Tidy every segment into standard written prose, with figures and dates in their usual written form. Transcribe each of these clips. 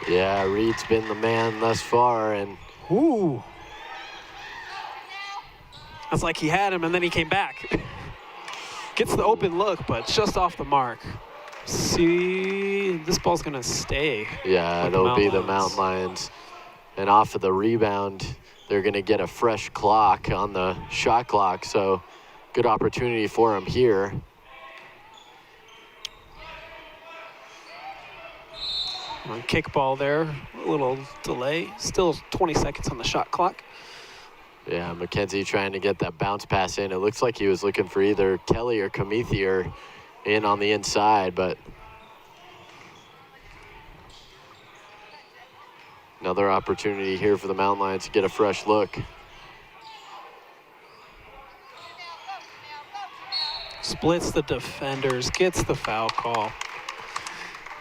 Yeah, Reed's been the man thus far, and ooh. It's like he had him and then he came back. Gets the open look, but just off the mark. See, this ball's gonna stay. yeah, it'll be the Mountain Lions. And off of the rebound, they're gonna get a fresh clock on the shot clock, so good opportunity for them here. Kickball there, a little delay. Still 20 seconds on the shot clock. Yeah, Mackenzie trying to get that bounce pass in. It looks like he was looking for either Kelly or Kamithier in on the inside, but another opportunity here for the Mountain Lions to get a fresh look. Splits the defenders, gets the foul call.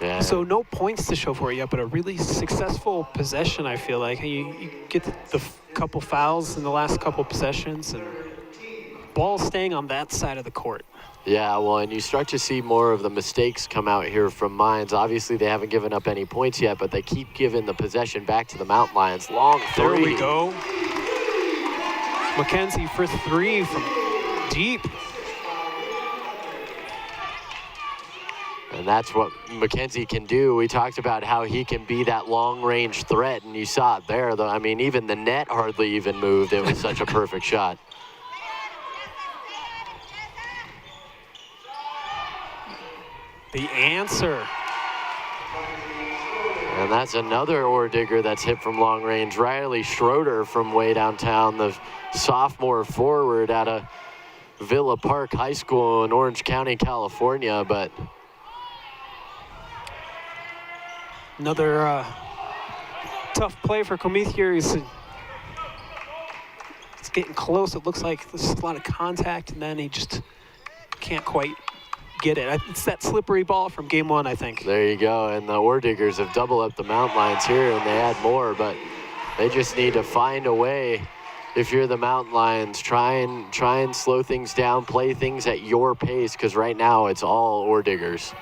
Yeah. So no points to show for it yet, but a really successful possession, I feel like. You get the couple fouls in the last couple possessions, and ball staying on that side of the court. Yeah, well, and you start to see more of the mistakes come out here from Mines. Obviously, they haven't given up any points yet, but they keep giving the possession back to the Mountain Lions. Long three. There we go. Mackenzie for three from deep. And that's what Mackenzie can do. We talked about how he can be that long-range threat, and you saw it there. Though I mean, even the net hardly even moved. It was such a perfect shot. The answer. And that's another Orediggers that's hit from long range. Riley Schroeder from way downtown, the sophomore forward out of Villa Park High School in Orange County, California. But another tough play for Kamithier. It's getting close. It looks like there's a lot of contact, and then he just can't quite get it. It's that slippery ball from game one, I think. There you go. And the Orediggers have doubled up the Mountain Lions here, and they add more, but they just need to find a way. If you're the Mountain Lions, try and slow things down, play things at your pace, because right now it's all Orediggers.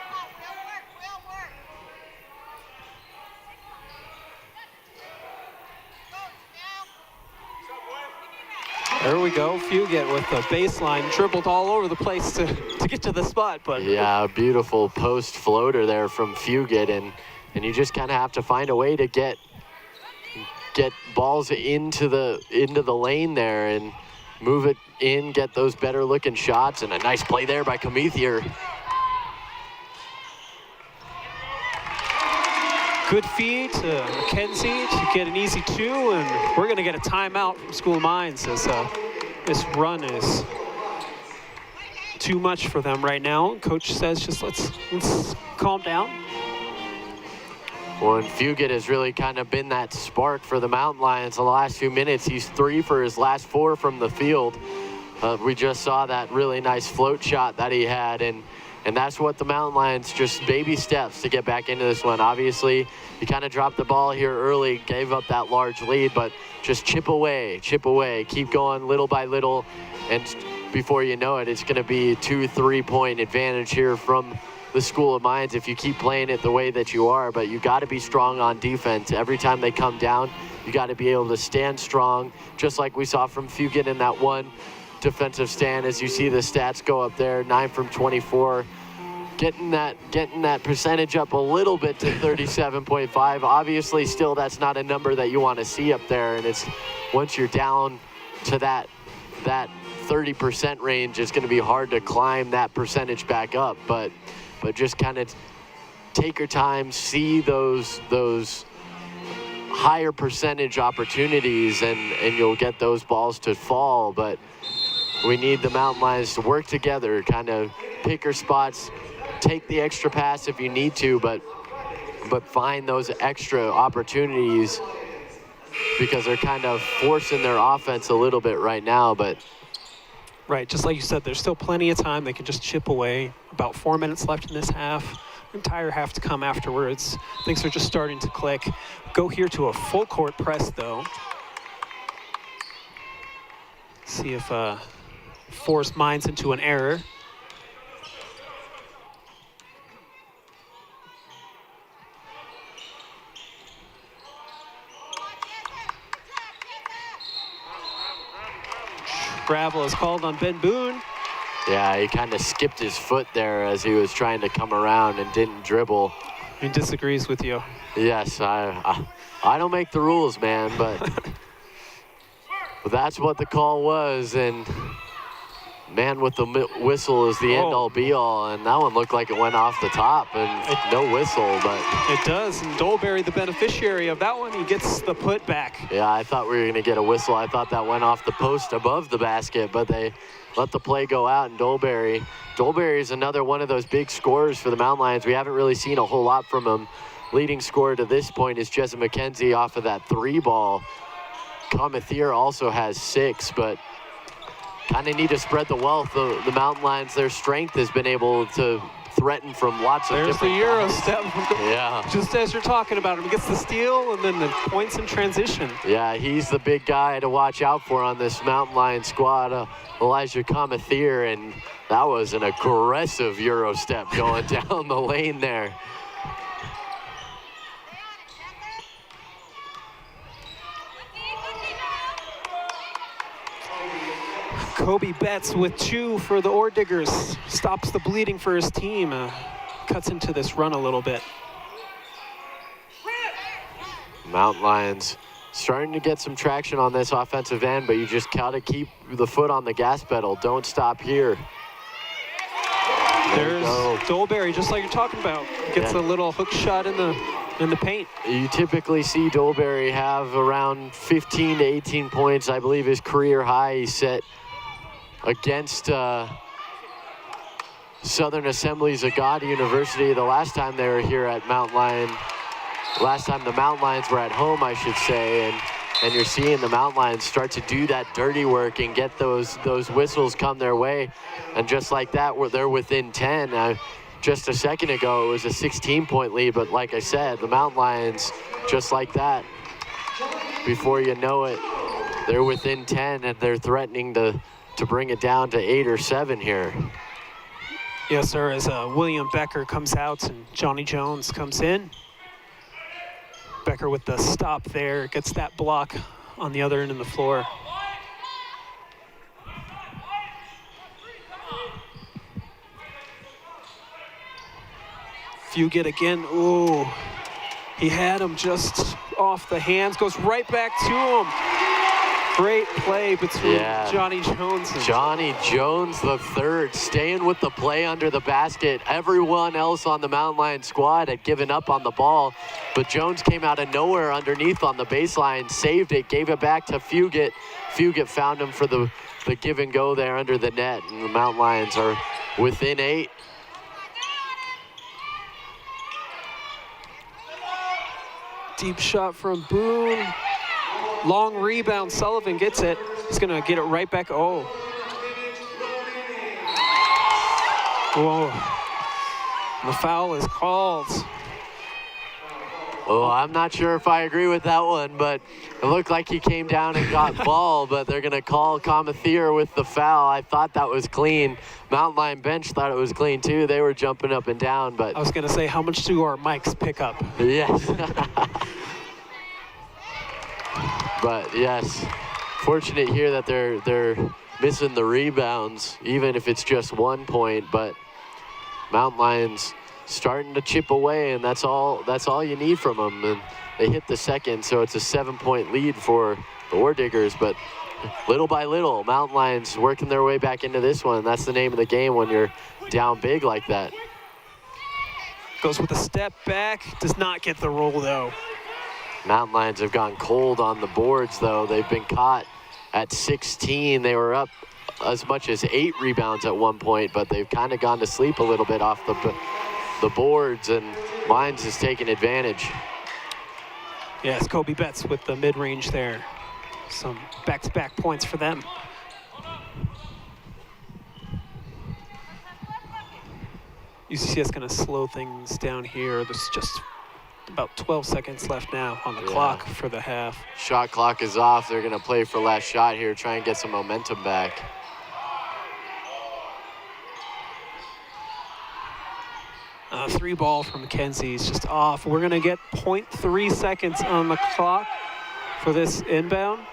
There we go. Fugit with the baseline, dribbled all over the place to get to the spot. But yeah, beautiful post floater there from Fugit, and you just kind of have to find a way to get balls into the lane there and move it in, get those better looking shots, and a nice play there by Kamithier. Good feed to Mackenzie to get an easy two, and we're going to get a timeout from School of Mines as this run is too much for them right now. Coach says just let's calm down. Well, and Fugit has really kind of been that spark for the Mountain Lions in the last few minutes. He's 3 for his last 4 from the field. We just saw that really nice float shot that he had, and that's what the Mountain Lions, just baby steps to get back into this one. Obviously, he kind of dropped the ball here early, gave up that large lead, but just chip away, keep going little by little, and before you know it, it's going to be a 2-3 point advantage here from the School of Mines if you keep playing it the way that you are. But you got to be strong on defense. Every time they come down, you got to be able to stand strong, just like we saw from Fugit in that one defensive stand. As you see the stats go up there, 9 from 24, getting that percentage up a little bit to 37.5. Obviously, still that's not a number that you want to see up there, and it's once you're down to that 30% range, it's going to be hard to climb that percentage back up. But just kind of take your time, see those higher percentage opportunities, and you'll get those balls to fall. But we need the Mountain Lions to work together, kind of pick your spots, take the extra pass if you need to, but find those extra opportunities, because they're kind of forcing their offense a little bit right now. But right, just like you said, there's still plenty of time. They can just chip away. About 4 minutes left in this half. Entire half to come afterwards. Things are just starting to click. Go here to a full court press, though. See if force Mines into an error. Gravel is called on Ben Boone. Yeah, he kind of skipped his foot there as he was trying to come around and didn't dribble. He disagrees with you. Yes, I don't make the rules, man, but that's what the call was, and man with the whistle is the end-all be-all, and that one looked like it went off the top, and no whistle, but... It does, and Dolberry, the beneficiary of that one, he gets the put back. Yeah, I thought we were going to get a whistle. I thought that went off the post above the basket, but they let the play go out, and Dolberry is another one of those big scorers for the Mountain Lions. We haven't really seen a whole lot from him. Leading scorer to this point is Jesse McKenzie off of that 3-ball. Comethier also has 6, but kind of need to spread the wealth. The Mountain Lions, their strength has been able to threaten from lots of different There's the Euro guys. step. Yeah. Just as you're talking about him, he gets the steal and then the points in transition. Yeah, he's the big guy to watch out for on this Mountain Lion squad, Elijah Comethier, and that was an aggressive Euro step going down the lane there. Kobe Betts with 2 for the Orediggers. Stops the bleeding for his team. Cuts into this run a little bit. Mountain Lions starting to get some traction on this offensive end, but you just gotta keep the foot on the gas pedal. Don't stop here. There's Dolberry, just like you're talking about. Gets a little hook shot in the paint. You typically see Dolberry have around 15 to 18 points. I believe his career high he set against Southern Assembly's of God University the last time they were here at Mountain Lion. Last time the Mountain Lions were at home, I should say, and you're seeing the Mountain Lions start to do that dirty work and get those whistles come their way, and just like that, they're within 10. Just a second ago, it was a 16-point lead, but like I said, the Mountain Lions, just like that, before you know it, they're within 10, and they're threatening to bring it down to 8 or 7 here. Yes, sir, as William Becker comes out and Johnny Jones comes in. Becker with the stop there, gets that block on the other end of the floor. Fugit again, ooh. He had him just off the hands, goes right back to him. Great play between Johnny Jones and Johnny Jones the third, staying with the play under the basket. Everyone else on the Mountain Lion squad had given up on the ball, but Jones came out of nowhere underneath on the baseline, saved it, gave it back to Fugit. Fugit found him for the give and go there under the net, and the Mountain Lions are within 8. Deep shot from Boone. Long rebound, Sullivan gets it. He's gonna get it right back. Oh. Whoa. The foul is called. Oh, I'm not sure if I agree with that one, but it looked like he came down and got ball, but they're gonna call Comethier with the foul. I thought that was clean. Mountain Lion bench thought it was clean too. They were jumping up and down, but. I was gonna say, how much do our mics pick up? Yes. But yes, fortunate here that they're missing the rebounds, even if it's just 1 point. But Mountain Lions starting to chip away, and that's all you need from them. And they hit the second, so it's a 7-point lead for the Orediggers. But little by little, Mountain Lions working their way back into this one. That's the name of the game when you're down big like that. Goes with a step back, does not get the roll though. Mountain Lions have gone cold on the boards, though. They've been caught at 16. They were up as much as 8 rebounds at one point, but they've kind of gone to sleep a little bit off the boards, and Lions is taking advantage. Yes, Kobe Betts with the mid-range there. Some back-to-back points for them. UCCS going to slow things down here. There's just about 12 seconds left now on the clock for the half. Shot clock is off. They're going to play for last shot here, try and get some momentum back. Three ball from McKenzie is just off. We're going to get 0.3 seconds on the clock for this inbound.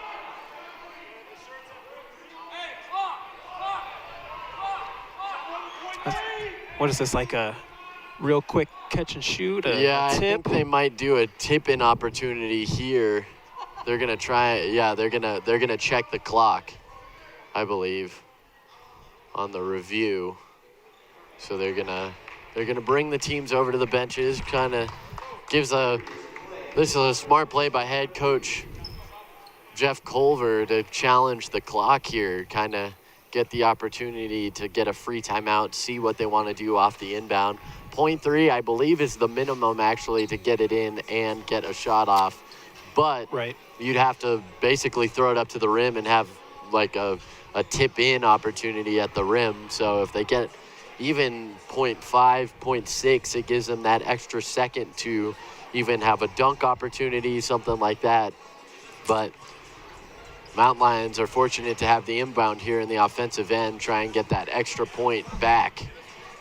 what is this, like a real quick catch and shoot, a I tip? think they might do a tip-in opportunity here. They're gonna try, they're gonna check the clock, I believe, on the review. So they're gonna bring the teams over to the benches. Kind of gives this is a smart play by head coach Jeff Culver to challenge the clock here, kind of get the opportunity to get a free timeout, see what they want to do off the inbound. 0.3, I believe, is the minimum actually to get it in and get a shot off. But Right. you'd have to basically throw it up to the rim and have like a tip-in opportunity at the rim. So if they get even 0.5, 0.6, it gives them that extra second to even have a dunk opportunity, something like that. But Mountain Lions are fortunate to have the inbound here in the offensive end, try and get that extra point back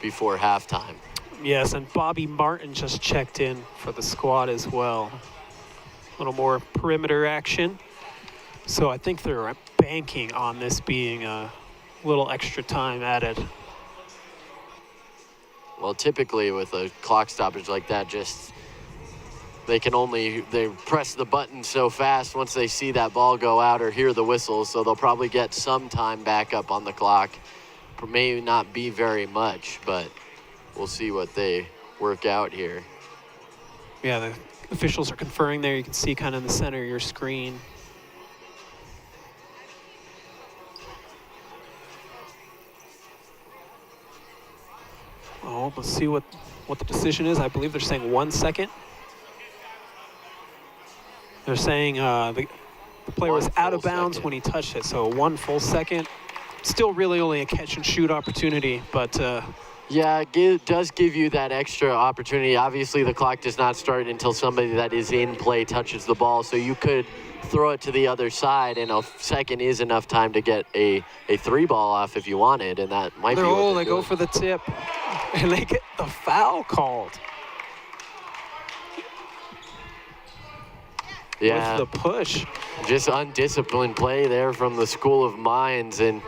before halftime. Yes, and Bobby Martin just checked in for the squad as well. A little more perimeter action. So I think they're banking on this being a little extra time added. Well, typically with a clock stoppage like that, they press the button so fast once they see that ball go out or hear the whistle, so they'll probably get some time back up on the clock. May not be very much, but we'll see what they work out here. Yeah, the officials are conferring there. You can see kind of in the center of your screen. Oh, let's see what the decision is. I believe they're saying 1 second. They're saying the player was out of bounds when he touched it, so 1 full second. Still really only a catch and shoot opportunity, but it does give you that extra opportunity. Obviously, the clock does not start until somebody that is in play touches the ball, so you could throw it to the other side, and a second is enough time to get a three ball off if you wanted, and that might be what they go for the tip, and they get the foul called. Yeah, with the push. Just undisciplined play there from the School of Mines, and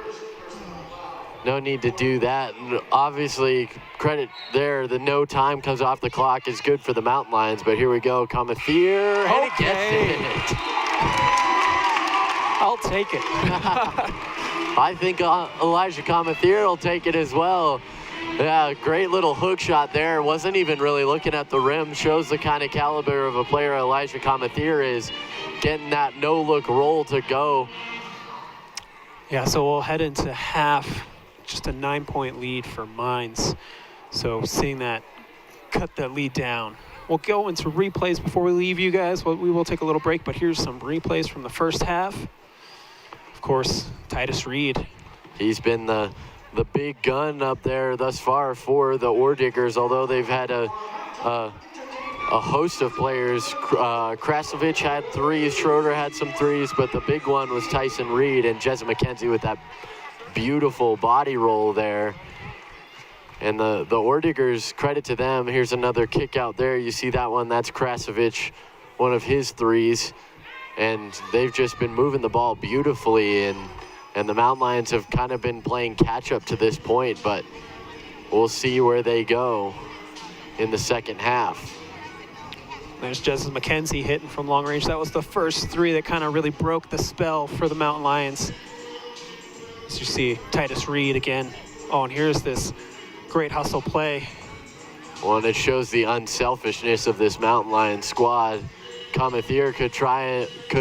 no need to do that. And obviously, credit there, the no time comes off the clock is good for the Mountain Lions, but here we go, Comethier, and it gets it. I'll take it. I think Elijah Comethier will take it as well. Yeah, great little hook shot there. Wasn't even really looking at the rim. Shows the kind of caliber of a player Elijah Comethier is, getting that no-look roll to go. Yeah, so we'll head into half. Just a 9-point lead for Mines. So seeing that, cut that lead down. We'll go into replays before we leave you guys. We will take a little break, but here's some replays from the first half. Of course, Titus Reed. He's been the big gun up there thus far for the Orediggers, although they've had a host of players. Krasovich had threes, Schroeder had some threes, but the big one was Tyson Reed, and Jesse McKenzie with that beautiful body roll there. And the Orediggers, credit to them. Here's another kick out there. You see that one? That's Krasovich, one of his threes. And they've just been moving the ball beautifully, and the Mountain Lions have kind of been playing catch up to this point, but we'll see where they go in the second half. There's Jesse McKenzie hitting from long range. That was the first three that kind of really broke the spell for the Mountain Lions. As you see, Titus Reed again. Oh, and here's this great hustle play. Well, and it shows the unselfishness of this Mountain Lions squad. Comethier could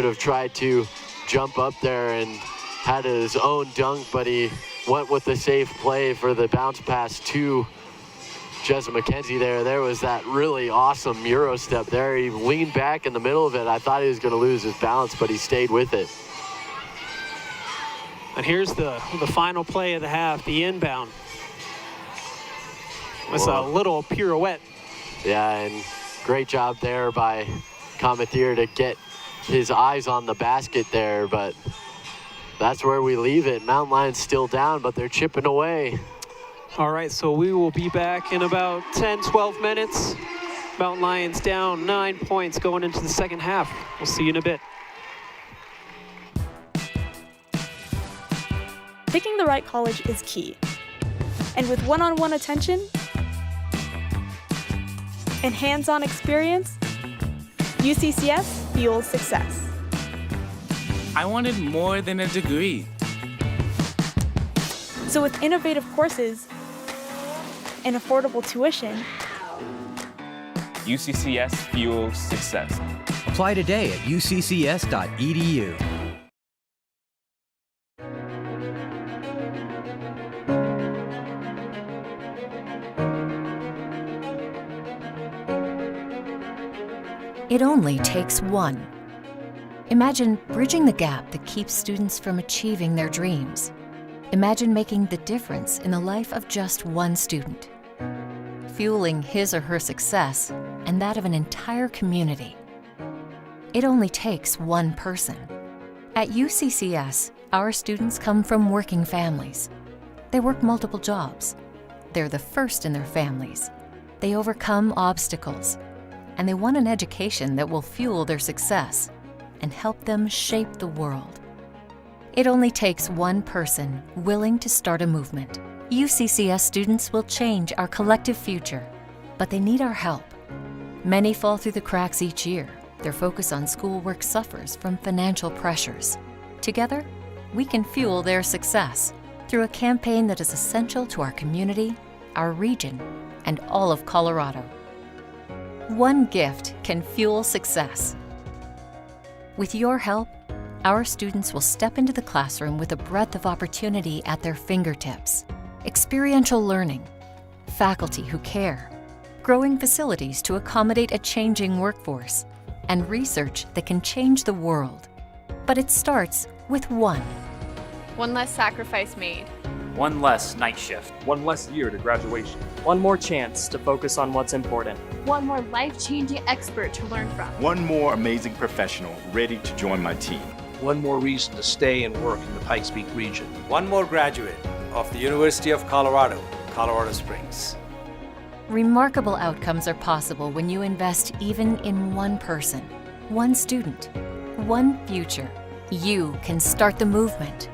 have tried to jump up there and had his own dunk, but he went with the safe play for the bounce pass to Jesse McKenzie there. There was that really awesome Euro step there. He leaned back in the middle of it. I thought he was going to lose his balance, but he stayed with it. And here's the final play of the half, the inbound. It's a little pirouette. Yeah, and great job there by Comethier to get his eyes on the basket there, but that's where we leave it. Mountain Lions still down, but they're chipping away. All right, so we will be back in about 10, 12 minutes. Mountain Lions down 9 points going into the second half. We'll see you in a bit. Picking the right college is key. And with one-on-one attention, and hands-on experience, UCCS fuels success. I wanted more than a degree. So with innovative courses and affordable tuition, UCCS fuels success. Apply today at uccs.edu. It only takes one. Imagine bridging the gap that keeps students from achieving their dreams. Imagine making the difference in the life of just one student, fueling his or her success and that of an entire community. It only takes one person. At UCCS, our students come from working families. They work multiple jobs. They're the first in their families. They overcome obstacles, and they want an education that will fuel their success and help them shape the world. It only takes one person willing to start a movement. UCCS students will change our collective future, but they need our help. Many fall through the cracks each year. Their focus on schoolwork suffers from financial pressures. Together, we can fuel their success through a campaign that is essential to our community, our region, and all of Colorado. One gift can fuel success. With your help, our students will step into the classroom with a breadth of opportunity at their fingertips. Experiential learning, faculty who care, growing facilities to accommodate a changing workforce, and research that can change the world. But it starts with one. One less sacrifice made. One less night shift. One less year to graduation. One more chance to focus on what's important. One more life-changing expert to learn from. One more amazing professional ready to join my team. One more reason to stay and work in the Pikes Peak region. One more graduate of the University of Colorado, Colorado Springs. Remarkable outcomes are possible when you invest even in one person, one student, one future. You can start the movement.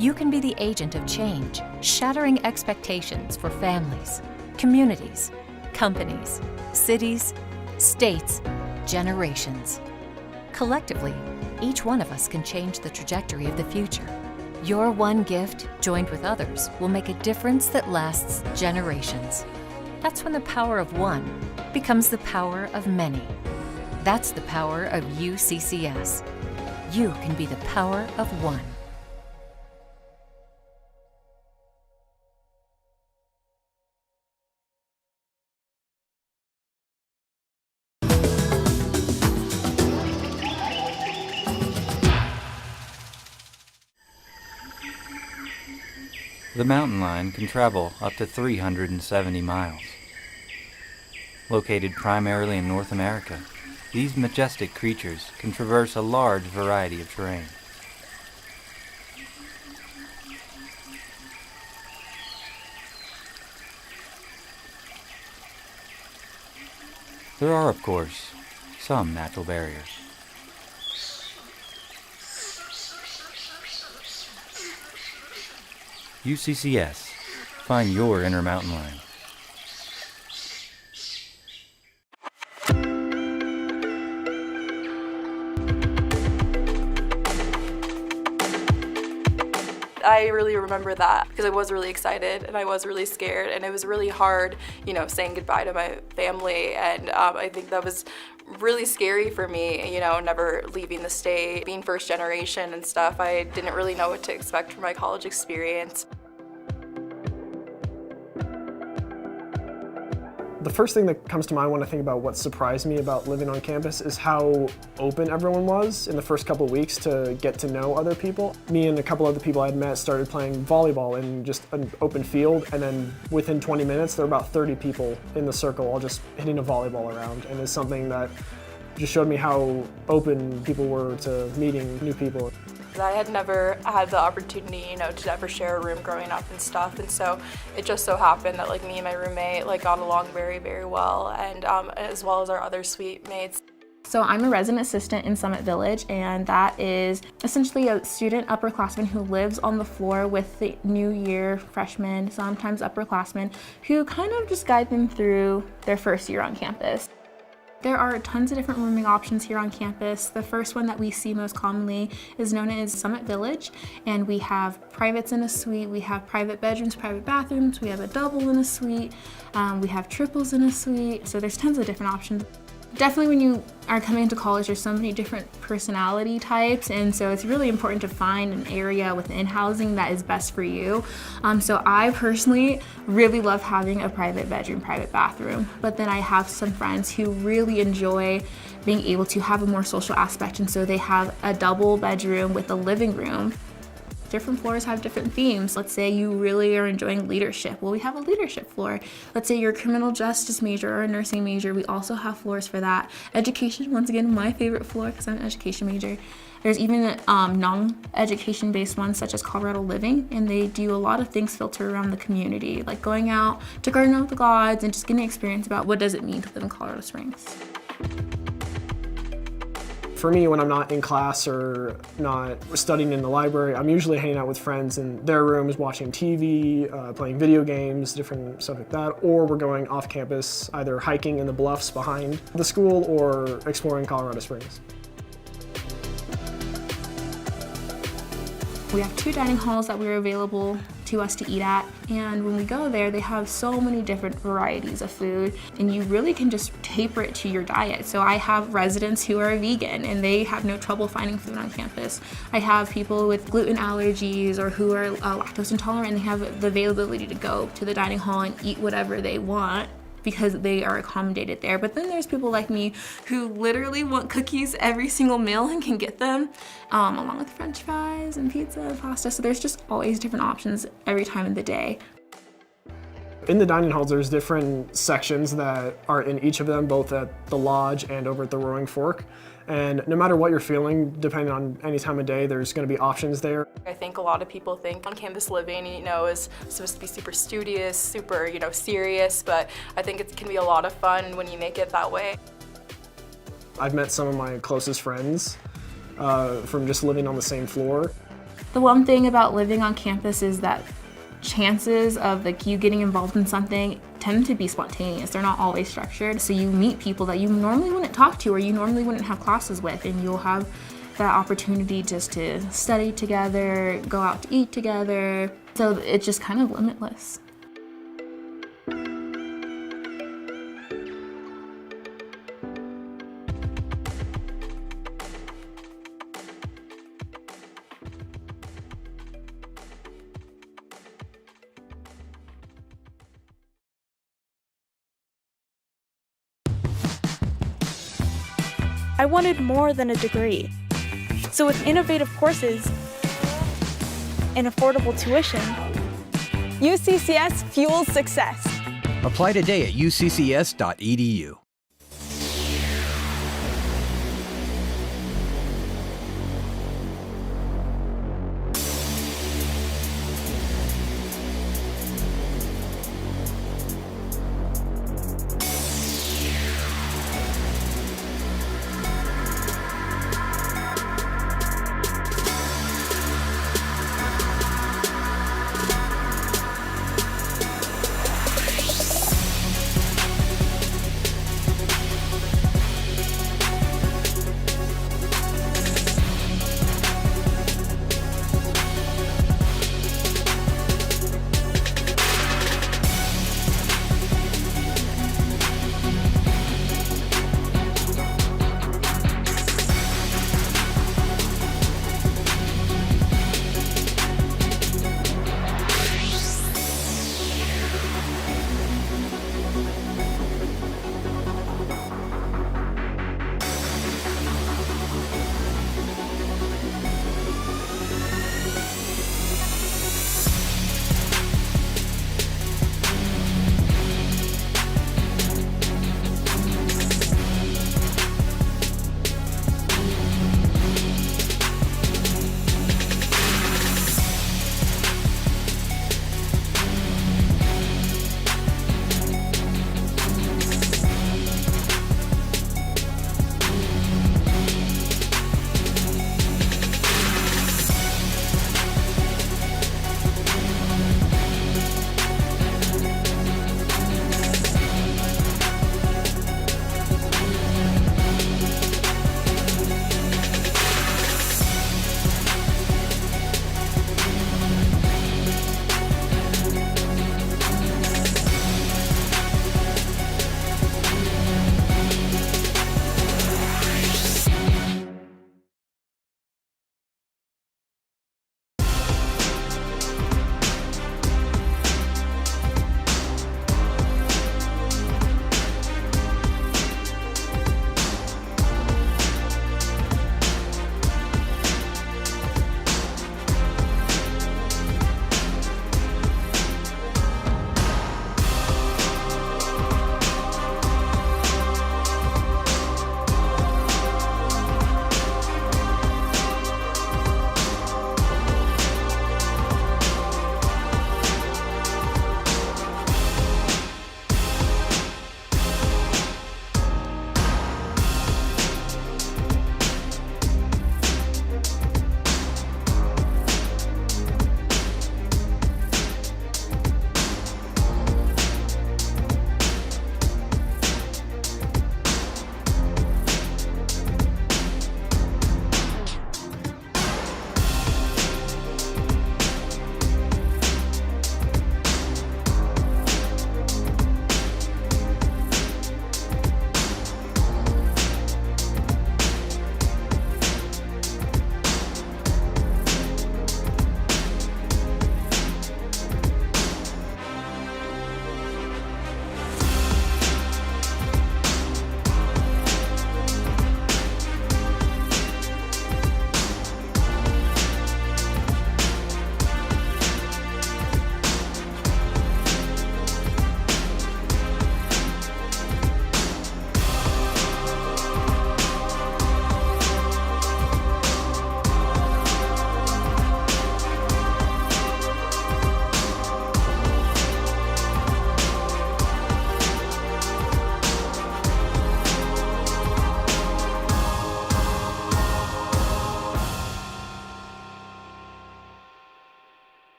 You can be the agent of change, shattering expectations for families, communities, companies, cities, states, generations. Collectively, each one of us can change the trajectory of the future. Your one gift, joined with others, will make a difference that lasts generations. That's when the power of one becomes the power of many. That's the power of UCCS. You can be the power of one. The mountain lion can travel up to 370 miles. Located primarily in North America, these majestic creatures can traverse a large variety of terrain. There are, of course, some natural barriers. UCCS. Find your inner mountain lion. I really remember that because I was really excited and I was really scared, and it was really hard, saying goodbye to my family, and I think that was really scary for me, never leaving the state, being first generation and stuff. I didn't really know what to expect from my college experience. The first thing that comes to mind when I think about what surprised me about living on campus is how open everyone was in the first couple of weeks to get to know other people. Me and a couple other people I had met started playing volleyball in just an open field, and then within 20 minutes there were about 30 people in the circle all just hitting a volleyball around, and it's something that just showed me how open people were to meeting new people. I had never had the opportunity, to ever share a room growing up and stuff, and so it just so happened that me and my roommate got along very, very well, and as well as our other suite mates. So I'm a resident assistant in Summit Village, and that is essentially a student upperclassman who lives on the floor with the new year freshmen, sometimes upperclassmen, who kind of just guide them through their first year on campus. There are tons of different rooming options here on campus. The first one that we see most commonly is known as Summit Village, and we have privates in a suite, we have private bedrooms, private bathrooms, we have a double in a suite, we have triples in a suite, so there's tons of different options. Definitely when you are coming into college, there's so many different personality types, and so it's really important to find an area within housing that is best for you. So I personally really love having a private bedroom, private bathroom, but then I have some friends who really enjoy being able to have a more social aspect, and so they have a double bedroom with a living room. Different floors have different themes. Let's say you really are enjoying leadership. Well, we have a leadership floor. Let's say you're a criminal justice major or a nursing major. We also have floors for that. Education, once again, my favorite floor because I'm an education major. There's even non-education based ones such as Colorado Living, and they do a lot of things filter around the community, like going out to garden with the gods and just getting experience about what does it mean to live in Colorado Springs. For me, when I'm not in class or not studying in the library, I'm usually hanging out with friends in their rooms, watching TV, playing video games, different stuff like that, or we're going off campus, either hiking in the bluffs behind the school or exploring Colorado Springs. We have 2 dining halls that we're available to us to eat at, and when we go there, they have so many different varieties of food, and you really can just taper it to your diet. So I have residents who are vegan, and they have no trouble finding food on campus. I have people with gluten allergies or who are lactose intolerant, and they have the availability to go to the dining hall and eat whatever they want because they are accommodated there. But then there's people like me who literally want cookies every single meal and can get them, along with french fries and pizza and pasta. So there's just always different options every time of the day. In the dining halls, there's different sections that are in each of them, both at the lodge and over at the Roaring Fork. And no matter what you're feeling, depending on any time of day, there's going to be options there. I think a lot of people think on-campus living, is supposed to be super studious, super, serious, but I think it can be a lot of fun when you make it that way. I've met some of my closest friends from just living on the same floor. The one thing about living on campus is that chances of you getting involved in something tend to be spontaneous. They're not always structured. So you meet people that you normally wouldn't talk to or you normally wouldn't have classes with, and you'll have that opportunity just to study together, go out to eat together. So it's just kind of limitless. I wanted more than a degree. So with innovative courses and affordable tuition, UCCS fuels success. Apply today at uccs.edu.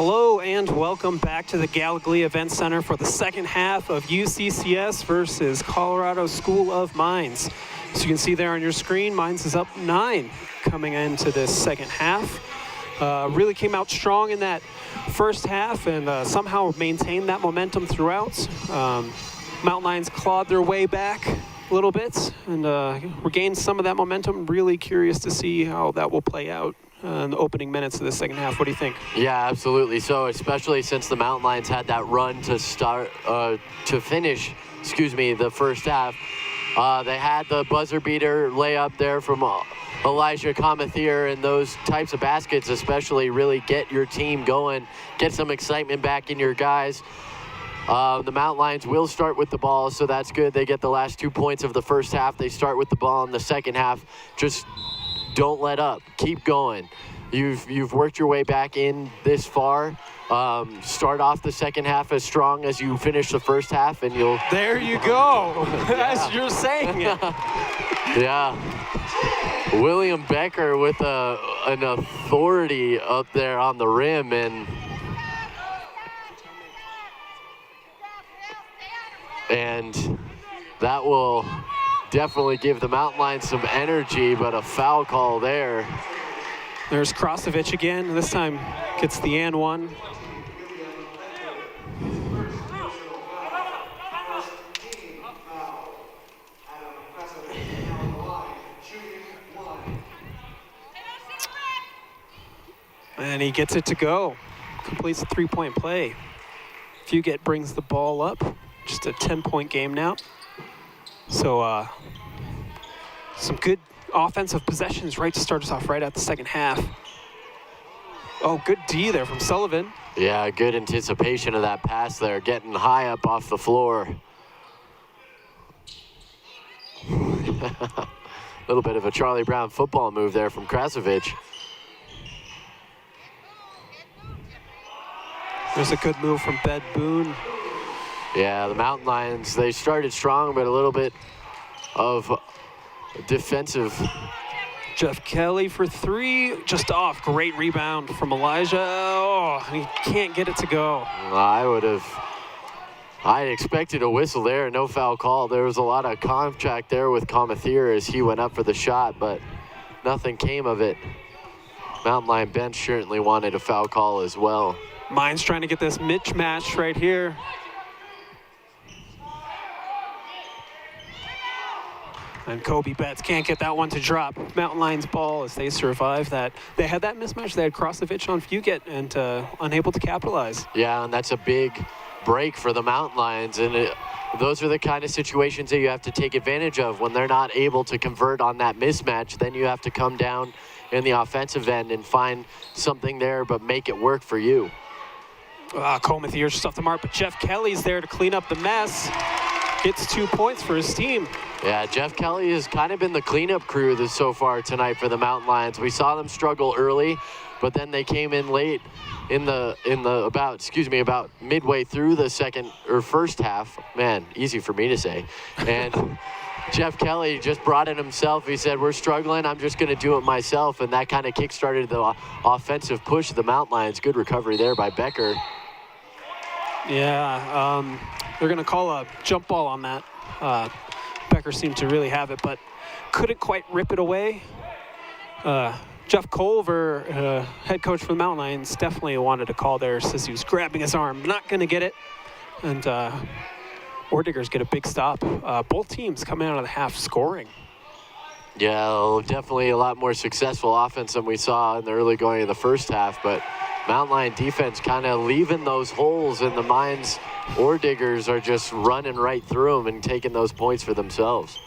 Hello and welcome back to the Gallogly Event Center for the second half of UCCS versus Colorado School of Mines. As you can see there on your screen, Mines is up 9 coming into this second half. Really came out strong in that first half and somehow maintained that momentum throughout. Mountain Lions clawed their way back a little bit and regained some of that momentum. Really curious to see how that will play out in the opening minutes of the second half. What do you think? Yeah, absolutely. So especially since the Mountain Lions had that run to finish the first half. They had the buzzer beater layup there from Elijah Comethier, and those types of baskets especially really get your team going, get some excitement back in your guys. The Mountain Lions will start with the ball, so that's good. They get the last 2 points of the first half. They start with the ball in the second half. Just don't let up. Keep going. You've worked your way back in this far. Start off the second half as strong as you finish the first half, and you'll... There you go. As you're saying it. Yeah. William Becker with an authority up there on the rim, and that will definitely give the Mountain Lions some energy, but a foul call there. There's Krasovich again. This time gets the and one. And he gets it to go. Completes a three-point play. Fugate brings the ball up. Just a 10-point game now. So some good offensive possessions right to start us off right at the second half. Oh, good D there from Sullivan. Yeah, good anticipation of that pass there, getting high up off the floor. A little bit of a Charlie Brown football move there from Krasovich. There's a good move from Ben Boone. Yeah, the Mountain Lions, they started strong, but a little bit of defensive. Jeff Kelly for three, just off. Great rebound from Elijah. Oh, he can't get it to go. I expected a whistle there, no foul call. There was a lot of contact there with Comethier as he went up for the shot, but nothing came of it. Mountain Lion bench certainly wanted a foul call as well. Mines trying to get this mismatch right here. And Kobe Betts can't get that one to drop. Mountain Lions ball as they survive that. They had that mismatch. They had Krasovich on Fugate and unable to capitalize. Yeah, and that's a big break for the Mountain Lions. And those are the kind of situations that you have to take advantage of. When they're not able to convert on that mismatch, then you have to come down in the offensive end and find something there, but make it work for you. Comethier just off the mark, but Jeff Kelly's there to clean up the mess. Gets 2 points for his team. Yeah, Jeff Kelly has kind of been the cleanup crew so far tonight for the Mountain Lions. We saw them struggle early, but then they came in late about midway through the first half. Man, easy for me to say. And Jeff Kelly just brought it himself. He said, "We're struggling. I'm just going to do it myself." And that kind of kick-started the offensive push of the Mountain Lions. Good recovery there by Becker. Yeah, they're going to call a jump ball on that. Becker seemed to really have it, but couldn't quite rip it away. Jeff Culver, head coach for the Mountain Lions, definitely wanted a call there, says he was grabbing his arm. Not going to get it. And Orediggers get a big stop. Both teams coming out of the half scoring. Yeah, definitely a lot more successful offense than we saw in the early going of the first half, but Mountain Lion defense kind of leaving those holes, and the Mines Orediggers are just running right through them and taking those points for themselves.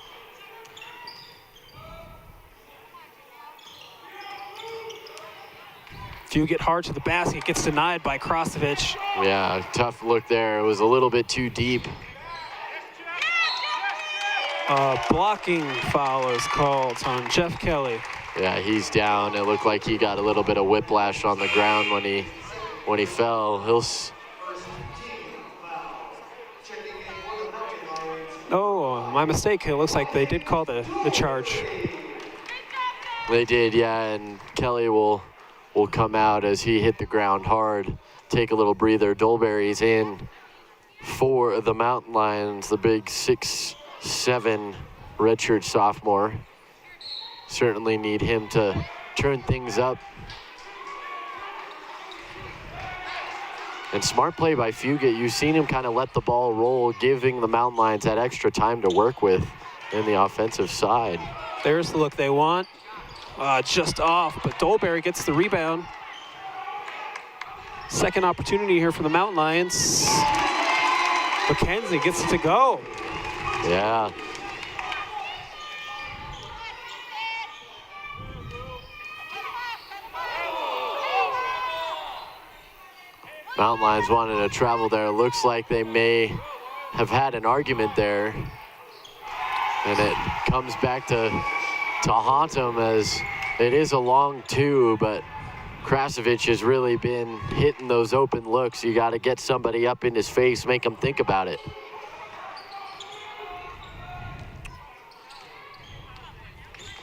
Fugate hard to the basket, gets denied by Krasovich. Yeah, tough look there. It was a little bit too deep. Blocking foul is called on Jeff Kelly. Yeah, he's down. It looked like he got a little bit of whiplash on the ground when he fell. Oh, my mistake. It looks like they did call the charge. They did, yeah, and Kelly will will come out as he hit the ground hard. Take a little breather. Dolberry's in for the Mountain Lions, the big 6'7" redshirt sophomore. Certainly need him to turn things up. And smart play by Fugate. You've seen him kind of let the ball roll, giving the Mountain Lions that extra time to work with in the offensive side. There's the look they want. Just off, but Dolberry gets the rebound. Second opportunity here for the Mountain Lions. McKenzie gets it to go. Yeah. Mountain Lions wanting to travel there. Looks like they may have had an argument there. And it comes back to haunt them, as it is a long two, but Krasovich has really been hitting those open looks. You got to get somebody up in his face, make him think about it.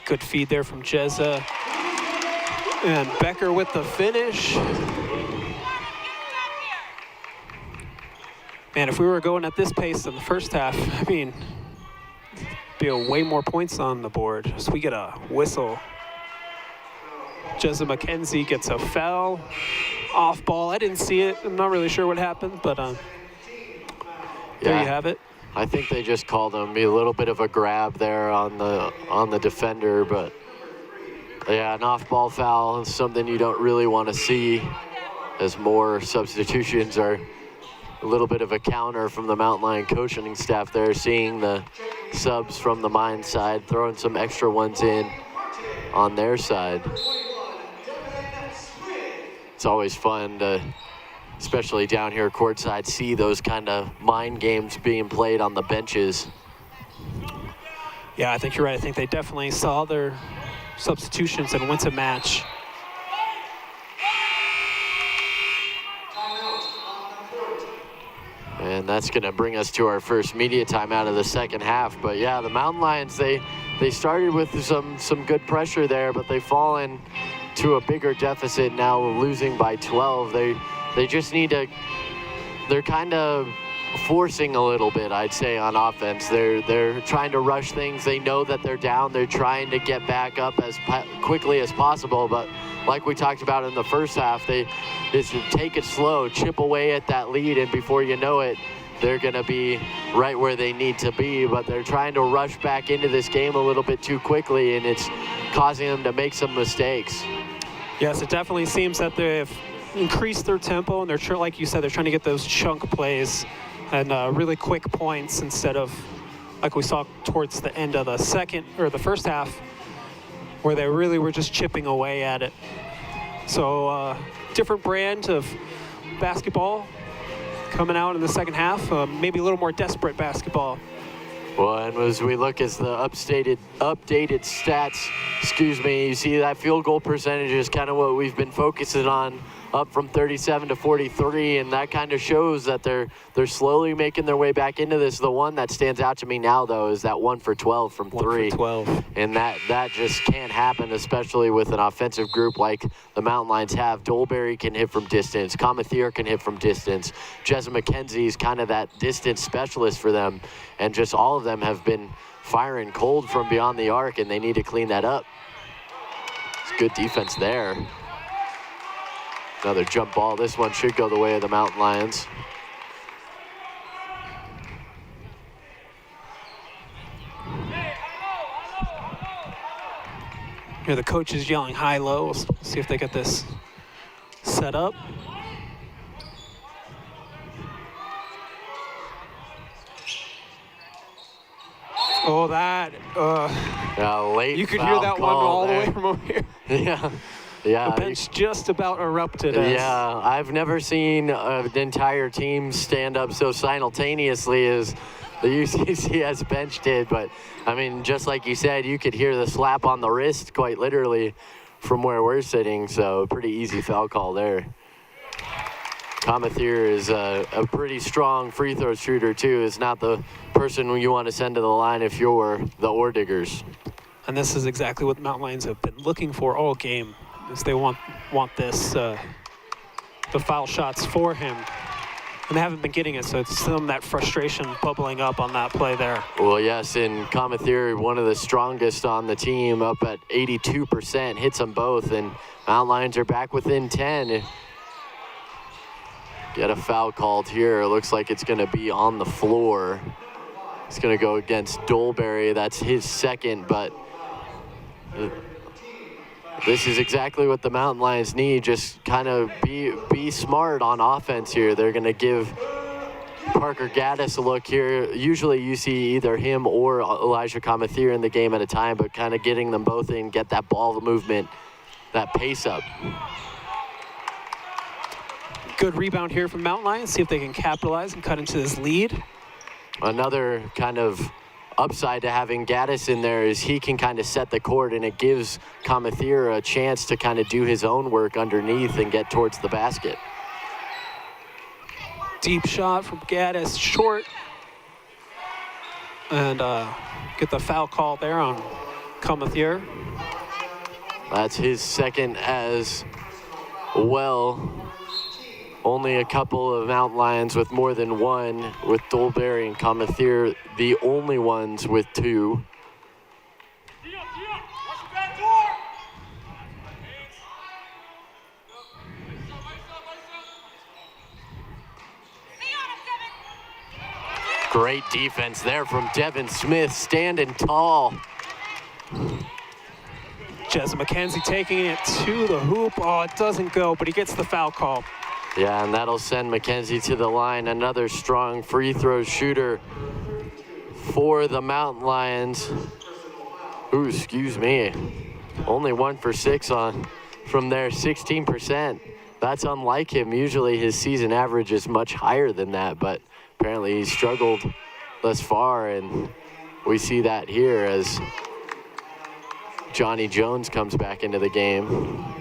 Good feed there from Jezza. And Becker with the finish. Man, if we were going at this pace in the first half, I mean, be way more points on the board. So we get a whistle. Jezza McKenzie gets a foul. Off ball. I didn't see it. I'm not really sure what happened, but there you have it. I think they just called him a little bit of a grab there on the defender, but yeah, an off-ball foul is something you don't really want to see, as more substitutions are a little bit of a counter from the Mountain Lion coaching staff there, seeing the subs from the Mine side, throwing some extra ones in on their side. It's always fun to, especially down here courtside, see those kind of mind games being played on the benches. Yeah, I think you're right. I think they definitely saw their substitutions and went to match. And that's going to bring us to our first media timeout of the second half. But yeah, the Mountain Lions, they started with some good pressure there, but they've fallen to a bigger deficit now, losing by 12. They just need to, they're kind of forcing a little bit, I'd say, on offense. They're trying to rush things. They know that they're down. They're trying to get back up as quickly as possible, but like we talked about in the first half, they just take it slow, chip away at that lead, and before you know it, they're going to be right where they need to be. But they're trying to rush back into this game a little bit too quickly, and it's causing them to make some mistakes. Yes, it definitely seems that they've increased their tempo, and they're, like you said, they're trying to get those chunk plays and really quick points instead of, like we saw towards the end of the first half, where they really were just chipping away at it. So different brand of basketball coming out in the second half, maybe a little more desperate basketball. Well, and as we look at the updated stats, you see that field goal percentage is kind of what we've been focusing on, up from 37 to 43, and that kind of shows that they're slowly making their way back into this. The one that stands out to me now, though, is that 1 for 12 from 3. 1 for 12. And that just can't happen, especially with an offensive group like the Mountain Lions have. Dolberry can hit from distance. Comethier can hit from distance. Jezza McKenzie is kind of that distance specialist for them, and just all of them have been firing cold from beyond the arc, and they need to clean that up. It's good defense there. Another jump ball. This one should go the way of the Mountain Lions. Here the coach is yelling high-low. We'll see if they get this set up. Oh, that. Late you could hear that one all the way from over here. Yeah. Yeah, the bench just about erupted. Yeah, I've never seen an entire team stand up so simultaneously as the UCCS bench did. But, I mean, just like you said, you could hear the slap on the wrist quite literally from where we're sitting. So, pretty easy foul call there. Comethier is a pretty strong free throw shooter, too. Is not the person you want to send to the line if you're the Orediggers. And this is exactly what the Mountain Lions have been looking for all game. as they want this, the foul shots for him. And they haven't been getting it, so it's some of that frustration bubbling up on that play there. Well, yes, and Comethier, one of the strongest on the team, up at 82%, hits them both, and Mountain Lions are back within 10. Get a foul called here. It looks like it's going to be on the floor. It's going to go against Dolberry. That's his second, but this is exactly what the Mountain Lions need. Just kind of be smart on offense here. They're going to give Parker Gaddis a look here. Usually you see either him or Elijah Comethier in the game at a time, but kind of getting them both in, get that ball movement, that pace up. Good rebound here from Mountain Lions. See if they can capitalize and cut into this lead. Another kind of upside to having Gaddis in there is he can kind of set the court, and it gives Comethier a chance to kind of do his own work underneath and get towards the basket. Deep shot from Gaddis, short. And get the foul call there on Comethier. That's his second as well. Only a couple of Mountain Lions with more than one, with Dolberry and Comethier the only ones with two. Great defense there from Devin Smith, standing tall. Jez McKenzie taking it to the hoop. Oh, it doesn't go, but he gets the foul call. Yeah, and that'll send McKenzie to the line. Another strong free throw shooter for the Mountain Lions. Ooh, excuse me. Only 1 for 6 from there, 16%. That's unlike him. Usually his season average is much higher than that, but apparently he's struggled thus far, and we see that here as Johnny Jones comes back into the game.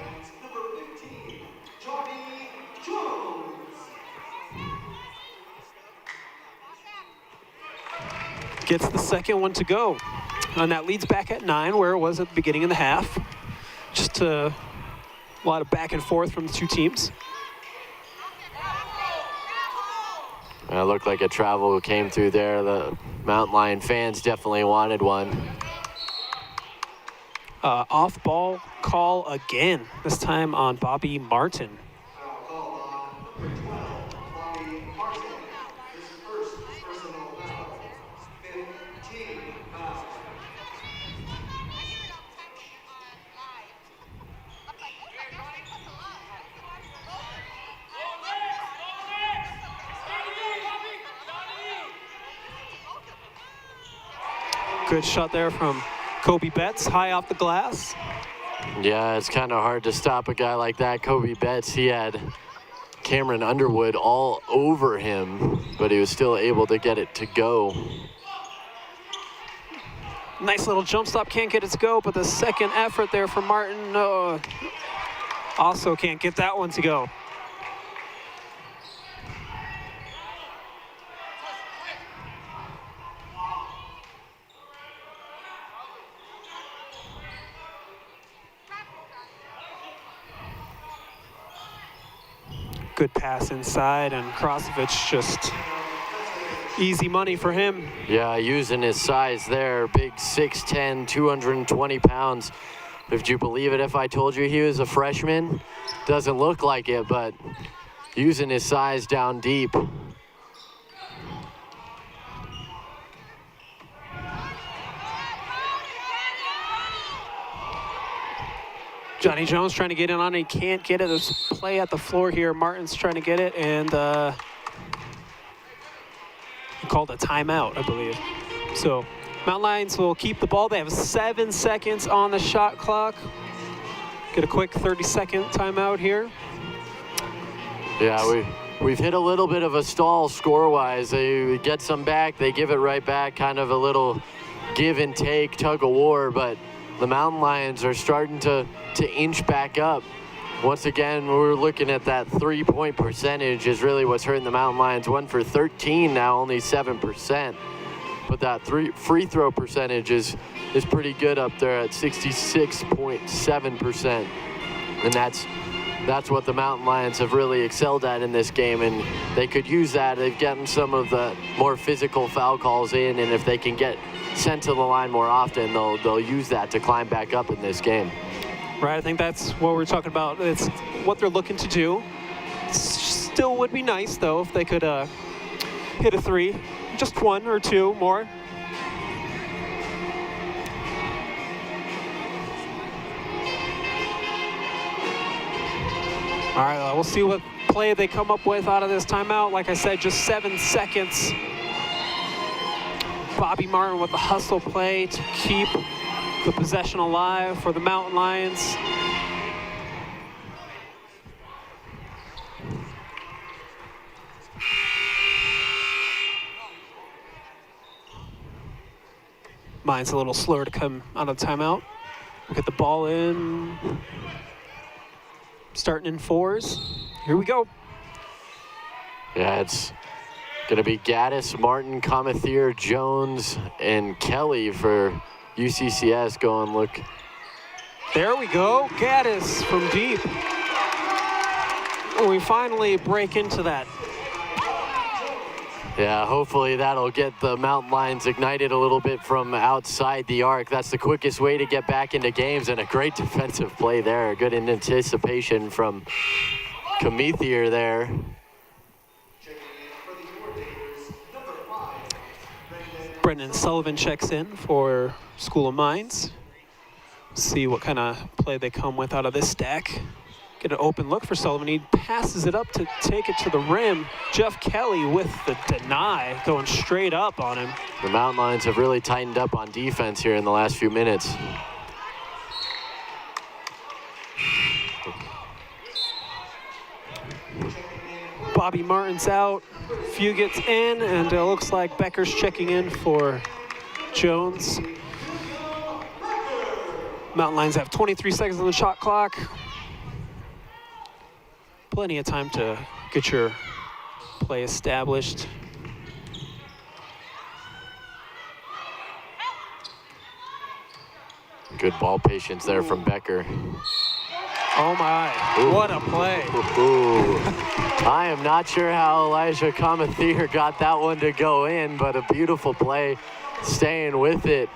Gets the second one to go. And that leads back at 9, where it was at the beginning of the half. Just a lot of back and forth from the two teams. It looked like a travel came through there. The Mountain Lion fans definitely wanted one. Off-ball call again, this time on Bobby Martin. Good shot there from Kobe Betts, high off the glass. Yeah, it's kind of hard to stop a guy like that. Kobe Betts, he had Cameron Underwood all over him, but he was still able to get it to go. Nice little jump stop, can't get it to go, but the second effort there from Martin also can't get that one to go. Good pass inside, and Krasovich just easy money for him. Yeah, using his size there, big 6'10", 220 pounds. If you believe it, if I told you he was a freshman, doesn't look like it, but using his size down deep. Johnny Jones trying to get in on it. He can't get it. There's a play at the floor here. Martin's trying to get it, and he called a timeout, I believe. So Mountain Lions will keep the ball. They have 7 seconds on the shot clock. Get a quick 30-second timeout here. Yeah, we've hit a little bit of a stall score-wise. They get some back, they give it right back, kind of a little give and take, tug of war, but the Mountain Lions are starting to inch back up. Once again, we're looking at that three-point percentage is really what's hurting the Mountain Lions. 1 for 13 now, only 7%. But that free throw percentage is pretty good up there at 66.7%. And that's what the Mountain Lions have really excelled at in this game, and they could use that. They've gotten some of the more physical foul calls in, and if they can get sent to the line more often, they'll use that to climb back up in this game. Right, I think that's what we're talking about. It's what they're looking to do. Still would be nice, though, if they could hit a three. Just one or two more. All right, we'll see what play they come up with out of this timeout. Like I said, just 7 seconds. Bobby Martin with the hustle play to keep the possession alive for the Mountain Lions. Mine's a little slower to come out of timeout. We'll get the ball in. Starting in fours. Here we go. Yeah, it's going to be Gaddis, Martin, Comethier, Jones, and Kelly for UCCS. Go and look. There we go. Gaddis from deep. We finally break into that. Yeah, hopefully that'll get the Mountain Lions ignited a little bit from outside the arc. That's the quickest way to get back into games, and a great defensive play there. Good in anticipation from Comethier there. Brendan Sullivan checks in for School of Mines. See what kind of play they come with out of this stack. Get an open look for Sullivan. He passes it up to take it to the rim. Jeff Kelly with the deny, going straight up on him. The Mountain Lions have really tightened up on defense here in the last few minutes. Bobby Martin's out. Few gets in, and it looks like Becker's checking in for Jones. Mountain Lions have 23 seconds on the shot clock. Plenty of time to get your play established. Good ball patience there from Becker. Oh my, ooh. What a play. Ooh. I am not sure how Elijah Comethier got that one to go in, but a beautiful play, staying with it.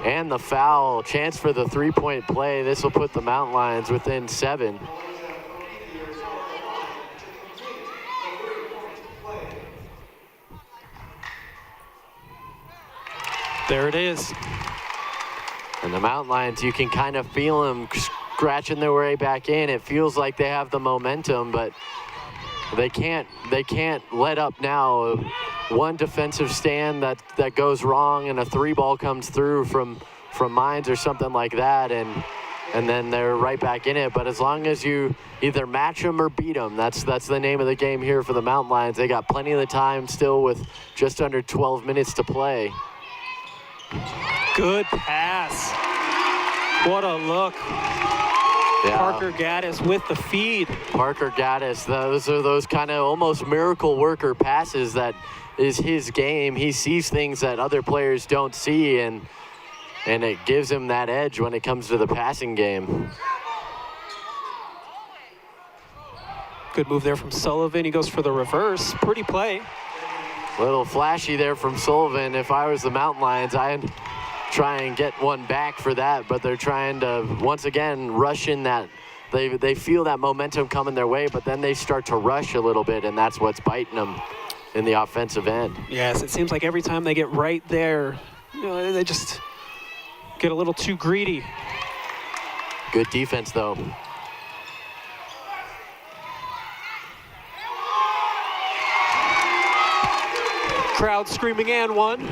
And the foul, chance for the three-point play. This will put the Mountain Lions within 7. There it is. And the Mountain Lions, you can kind of feel them scratching their way back in. It feels like they have the momentum, but they can't let up now. One defensive stand that goes wrong and a three ball comes through from Mines or something like that, and then they're right back in it. But as long as you either match them or beat them, that's the name of the game here for the Mountain Lions. They got plenty of the time still with just under 12 minutes to play. Good pass. What a look. Yeah. Parker Gaddis with the feed. Parker Gaddis, those are those kind of almost miracle worker passes that is his game. He sees things that other players don't see, and it gives him that edge when it comes to the passing game. Good move there from Sullivan. He goes for the reverse. Pretty play. Little flashy there from Sullivan. If I was the Mountain Lions, I'd try and get one back for that, but they're trying to, once again, rush in that. They feel that momentum coming their way, but then they start to rush a little bit, and that's what's biting them in the offensive end. Yes, it seems like every time they get right there, they just get a little too greedy. Good defense, though. Crowd screaming and one.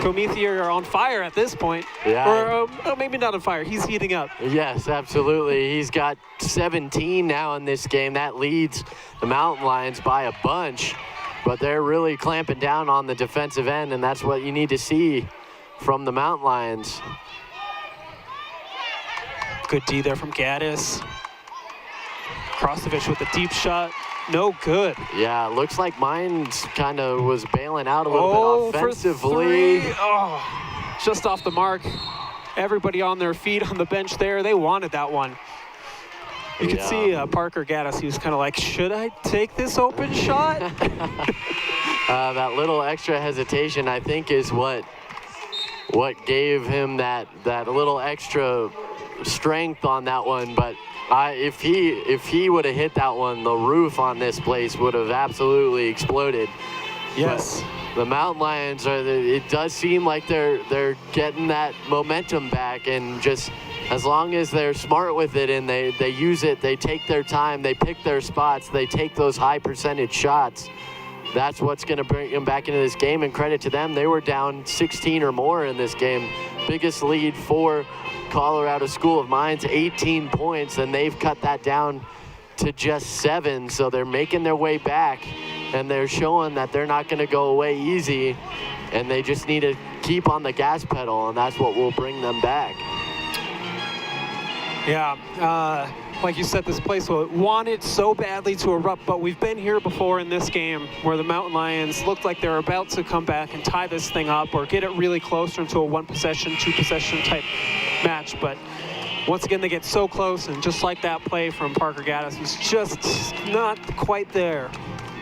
Comethier are on fire at this point. Yeah. Or maybe not on fire. He's heating up. Yes, absolutely. He's got 17 now in this game. That leads the Mountain Lions by a bunch, but they're really clamping down on the defensive end, and that's what you need to see from the Mountain Lions. Good D there from Gaddis. Krostovich with a deep shot. No good. Yeah, looks like Mines kind of was bailing out a little bit offensively. Just off the mark. Everybody on their feet on the bench there. They wanted that one. You could see Parker Gaddis. He was kind of like, should I take this open shot? That little extra hesitation, I think, is what gave him that little extra strength on that one. But if he would have hit that one, the roof on this place would have absolutely exploded. Yes. But the Mountain Lions it does seem like they're getting that momentum back, and just as long as they're smart with it and they use it, they take their time, they pick their spots, they take those high percentage shots, that's what's going to bring them back into this game. And credit to them, they were down 16 or more in this game. Biggest lead for Colorado School of Mines, 18 points, and they've cut that down to just 7. So they're making their way back, and they're showing that they're not going to go away easy, and they just need to keep on the gas pedal, and that's what will bring them back. Yeah, like you said, this place wanted so badly to erupt, but we've been here before in this game where the Mountain Lions looked like they're about to come back and tie this thing up or get it really closer into a 1-possession, 2-possession type match. But once again, they get so close, and just like that play from Parker Gaddis, was just not quite there.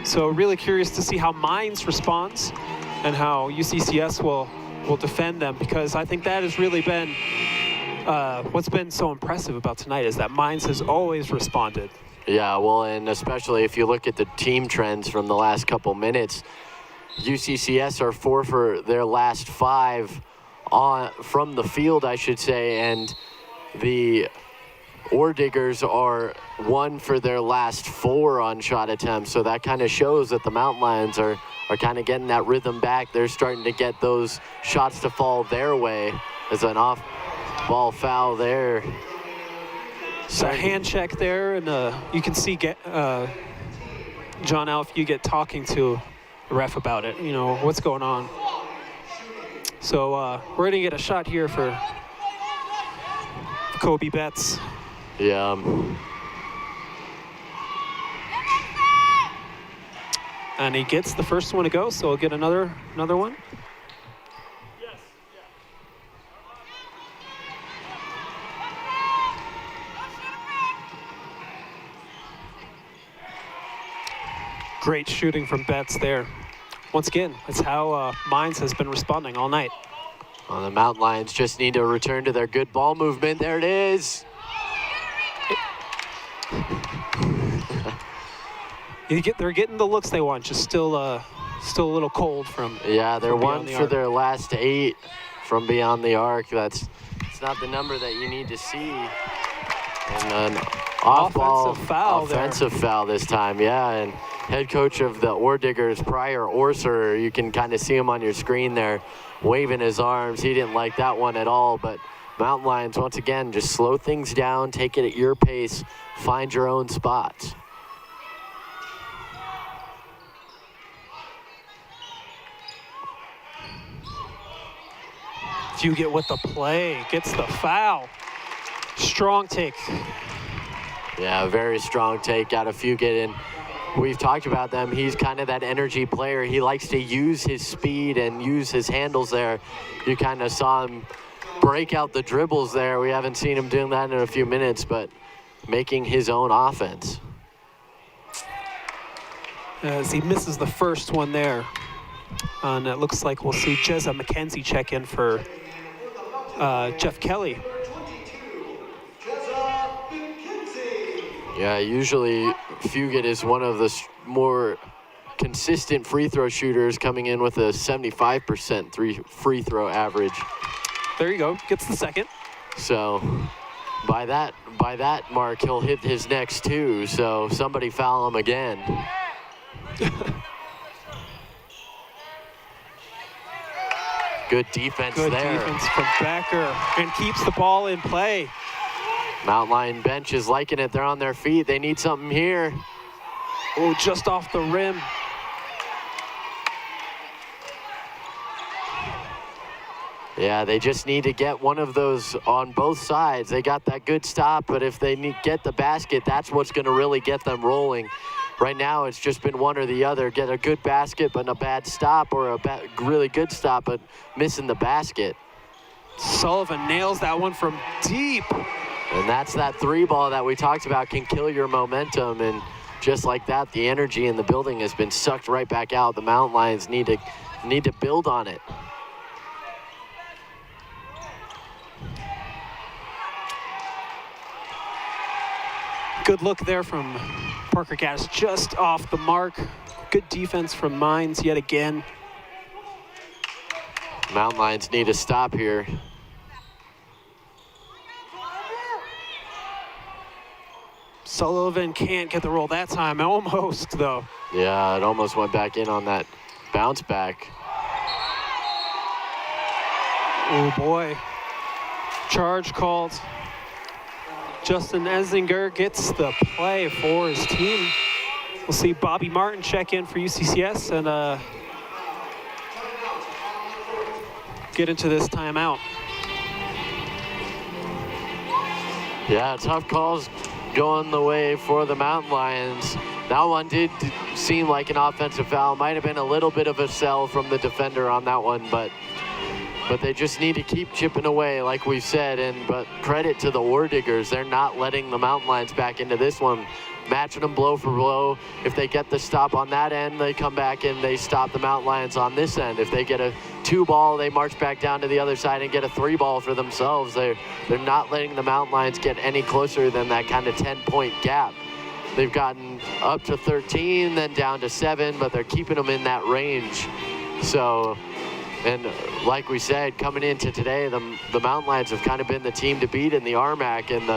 So really curious to see how Mines responds and how UCCS will defend them, because I think that has really been what's been so impressive about tonight, is that Mines has always responded. Yeah, well, and especially if you look at the team trends from the last couple minutes, UCCS are 4 for their last 5 from the field, I should say, and the Orediggers are 1 for their last 4 on shot attempts. So that kind of shows that the Mountain Lions are kind of getting that rhythm back. They're starting to get those shots to fall their way. As an off-ball foul there. So a hand check there, and you can see John Alf, you get talking to the ref about it. You know, what's going on. So we're going to get a shot here for Kobe Betts. Yeah. And he gets the first one to go, so we'll get another one. Great shooting from Betts there. Once again, that's how Mines has been responding all night. Well, the Mountain Lions just need to return to their good ball movement. There it is. They're getting the looks they want, just still a little cold from. Yeah, they're 1 for their last 8 from beyond the arc. It's not the number that you need to see. And an off-ball offensive foul this time, yeah. And head coach of the Orediggers, Pryor Orser, you can kind of see him on your screen there, waving his arms. He didn't like that one at all, but Mountain Lions, once again, just slow things down, take it at your pace, find your own spots. Fugit with the play, gets the foul. Strong take. Yeah, very strong take out of Fugit, and we've talked about them. He's kind of that energy player. He likes to use his speed and use his handles there. You kind of saw him break out the dribbles there. We haven't seen him doing that in a few minutes, but making his own offense. As he misses the first one there. And it looks like we'll see Jezza McKenzie check in for Jeff Kelly. Yeah, usually Fugit is one of the more consistent free throw shooters, coming in with a 75% free throw average. There you go, gets the second. So by that mark, he'll hit his next 2. So somebody foul him again. Good defense there. Good defense from Becker, and keeps the ball in play. Mountain Lion bench is liking it. They're on their feet. They need something here. Oh, just off the rim. Yeah, they just need to get one of those on both sides. They got that good stop, but if they get the basket, that's what's going to really get them rolling. Right now, it's just been one or the other. Get a good basket, but a bad stop, or a really good stop, but missing the basket. Sullivan nails that one from deep. And that's that 3-ball that we talked about can kill your momentum, and just like that, the energy in the building has been sucked right back out. The Mountain Lions need to build on it. Good look there from Parker Gaddis, just off the mark. Good defense from Mines yet again. Mountain Lions need to stop here. Sullivan can't get the roll that time, almost though. Yeah, it almost went back in on that bounce back. Oh boy, charge called. Justin Esinger gets the play for his team. We'll see Bobby Martin check in for UCCS and get into this timeout. Yeah, tough calls going the way for the Mountain Lions. That one did seem like an offensive foul. Might have been a little bit of a sell from the defender on that one, but they just need to keep chipping away, like we've said. But credit to the Orediggers, they're not letting the Mountain Lions back into this one, matching them blow for blow. If they get the stop on that end, they come back and they stop the Mountain Lions on this end. If they get a 2-ball, they march back down to the other side and get a 3-ball for themselves. They're not letting the Mountain Lions get any closer than that kind of 10-point gap. They've gotten up to 13, then down to 7, but they're keeping them in that range. So, and like we said, coming into today, the Mountain Lions have kind of been the team to beat in the RMAC, and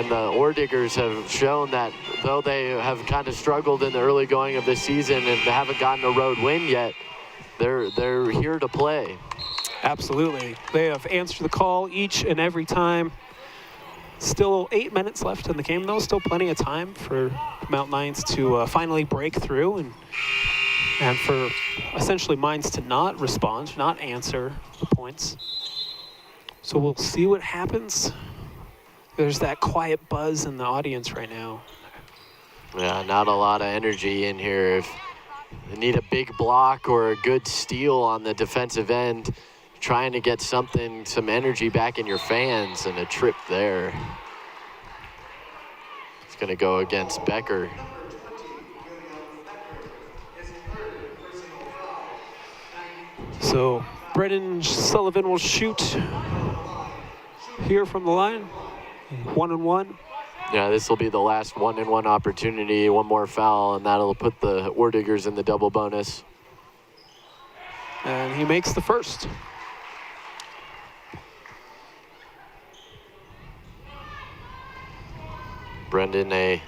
the Orediggers have shown that though they have kind of struggled in the early going of this season and they haven't gotten a road win yet, they're here to play. Absolutely. They have answered the call each and every time. Still 8 minutes left in the game, though. Still plenty of time for Mountain Lions to finally break through and for essentially Mines to not respond, not answer the points. So we'll see what happens. There's that quiet buzz in the audience right now. Yeah, not a lot of energy in here. If they need a big block or a good steal on the defensive end, trying to get some energy back in your fans, and a trip there. It's going to go against Becker. So Brendan Sullivan will shoot here from the line. 1-on-1. Yeah, this will be the last 1-on-1 opportunity. One more foul, and that'll put the Orediggers in the double bonus. And he makes the first. Brendan, a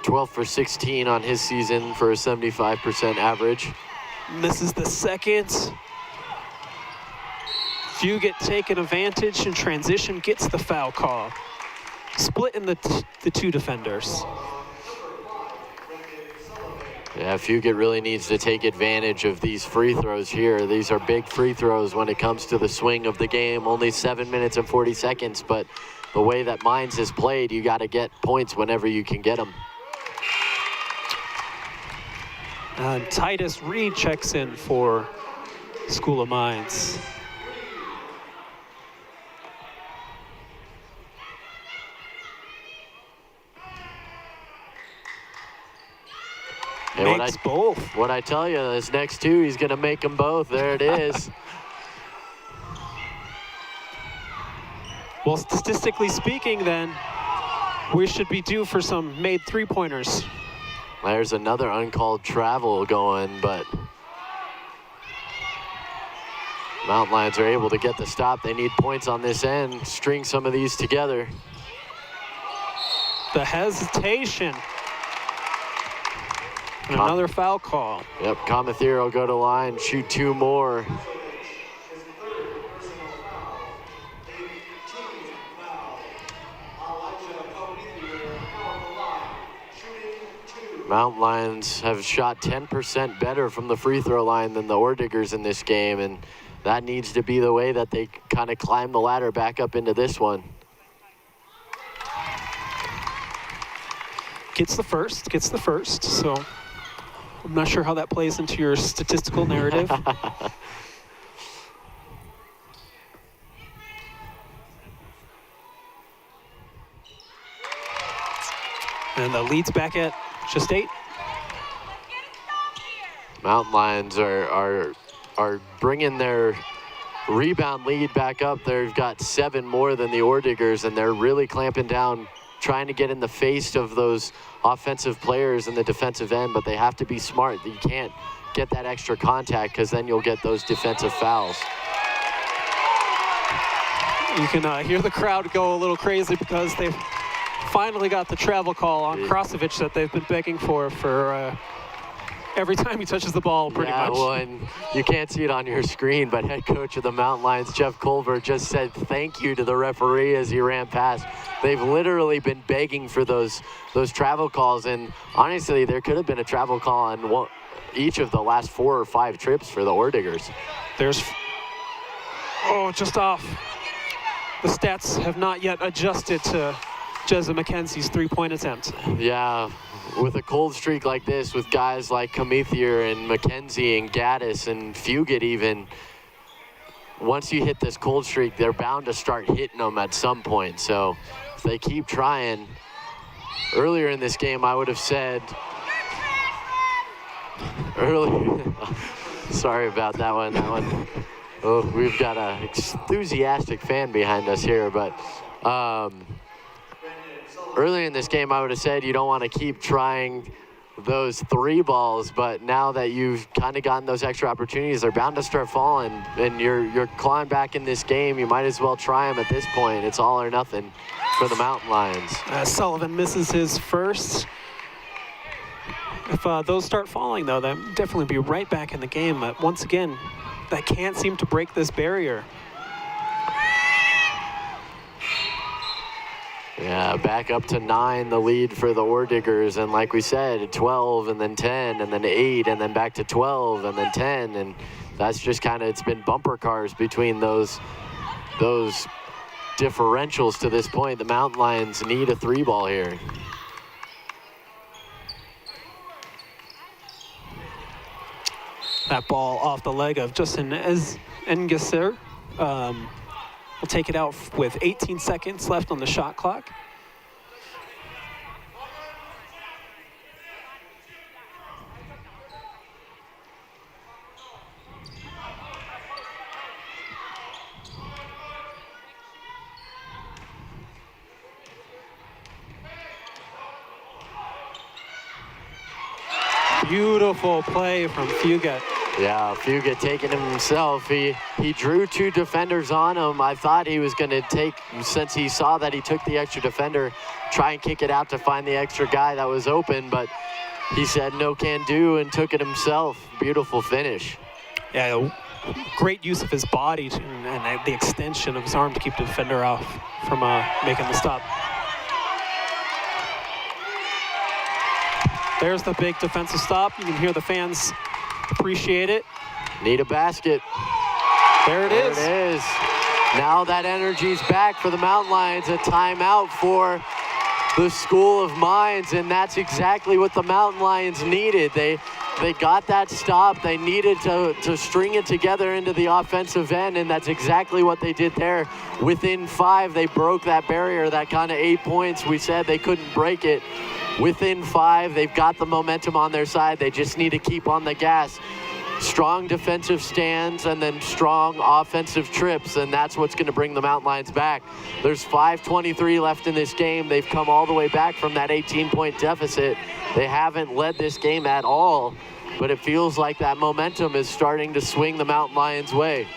12 for 16 on his season for a 75% average. This is the second. Few get taken advantage in transition, gets the foul call. Split in the two defenders. Yeah, Fugit really needs to take advantage of these free throws here. These are big free throws when it comes to the swing of the game. Only 7 minutes and 40 seconds, but the way that Mines has played, you got to get points whenever you can get them. Titus Reed checks in for School of Mines. Hey, Makes both. What I tell you, this next two, he's going to make them both. There it is. Well, statistically speaking, then, we should be due for some made three-pointers. There's another uncalled travel going, but Mountain Lions are able to get the stop. They need points on this end, string some of these together. The hesitation. And another foul call. Yep, Comathier will go to line, shoot 2 more. Mountain Lions have shot 10% better from the free throw line than the Orediggers in this game, and that needs to be the way that they kind of climb the ladder back up into this one. Gets the first, so I'm not sure how that plays into your statistical narrative. And the lead's back at just 8. Mountain Lions are bringing their rebound lead back up. They've got 7 more than the Orediggers, and they're really clamping down, trying to get in the face of those offensive players in the defensive end, but they have to be smart. You can't get that extra contact because then you'll get those defensive fouls. You can hear the crowd go a little crazy because they've finally got the travel call on Krasovich that they've been begging for every time he touches the ball, pretty much. Well, and you can't see it on your screen, but head coach of the Mountain Lions, Jeff Culver, just said thank you to the referee as he ran past. They've literally been begging for those travel calls, and honestly, there could have been a travel call on each of the last 4 or 5 trips for the Orediggers. There's, just off. The stats have not yet adjusted to Jezza McKenzie's 3-point attempt. Yeah, with a cold streak like this, with guys like Camithier and McKenzie and Gaddis and Fugit even, once you hit this cold streak, they're bound to start hitting them at some point. So if they keep trying, earlier in this game, I would have said, sorry about that one. Oh, we've got an enthusiastic fan behind us here, but earlier in this game, I would have said you don't want to keep trying those 3 balls, but now that you've kind of gotten those extra opportunities, they're bound to start falling, and you're clawing back in this game. You might as well try them at this point. It's all or nothing for the Mountain Lions. Sullivan misses his first. If those start falling, though, they'll definitely be right back in the game. But once again, that can't seem to break this barrier. Yeah, back up to 9, the lead for the Orediggers, and like we said, 12, and then 10, and then 8, and then back to 12, and then 10, and that's just kind of, it's been bumper cars between those differentials to this point. The Mountain Lions need a 3-ball here. That ball off the leg of Justin Engesser. We'll take it out with 18 seconds left on the shot clock. Beautiful play from Fugit. Yeah, Fugit taking him himself. He drew 2 defenders on him. I thought he was going to take, since he saw that he took the extra defender, try and kick it out to find the extra guy that was open, but he said no can do and took it himself. Beautiful finish. Yeah, great use of his body and the extension of his arm to keep the defender off from making the stop. There's the big defensive stop. You can hear the fans appreciate it. Need a basket. There it is. There it is. Now that energy's back for the Mountain Lions. A timeout for the School of Mines, and that's exactly what the Mountain Lions needed. They got that stop. They needed to string it together into the offensive end, and that's exactly what they did there. Within 5, they broke that barrier, that kind of 8 points. We said they couldn't break it. Within 5, they've got the momentum on their side. They just need to keep on the gas. Strong defensive stands and then strong offensive trips, and that's what's going to bring the Mountain Lions back. There's 5:23 left in this game. They've come all the way back from that 18-point deficit. They haven't led this game at all, but it feels like that momentum is starting to swing the Mountain Lions' way.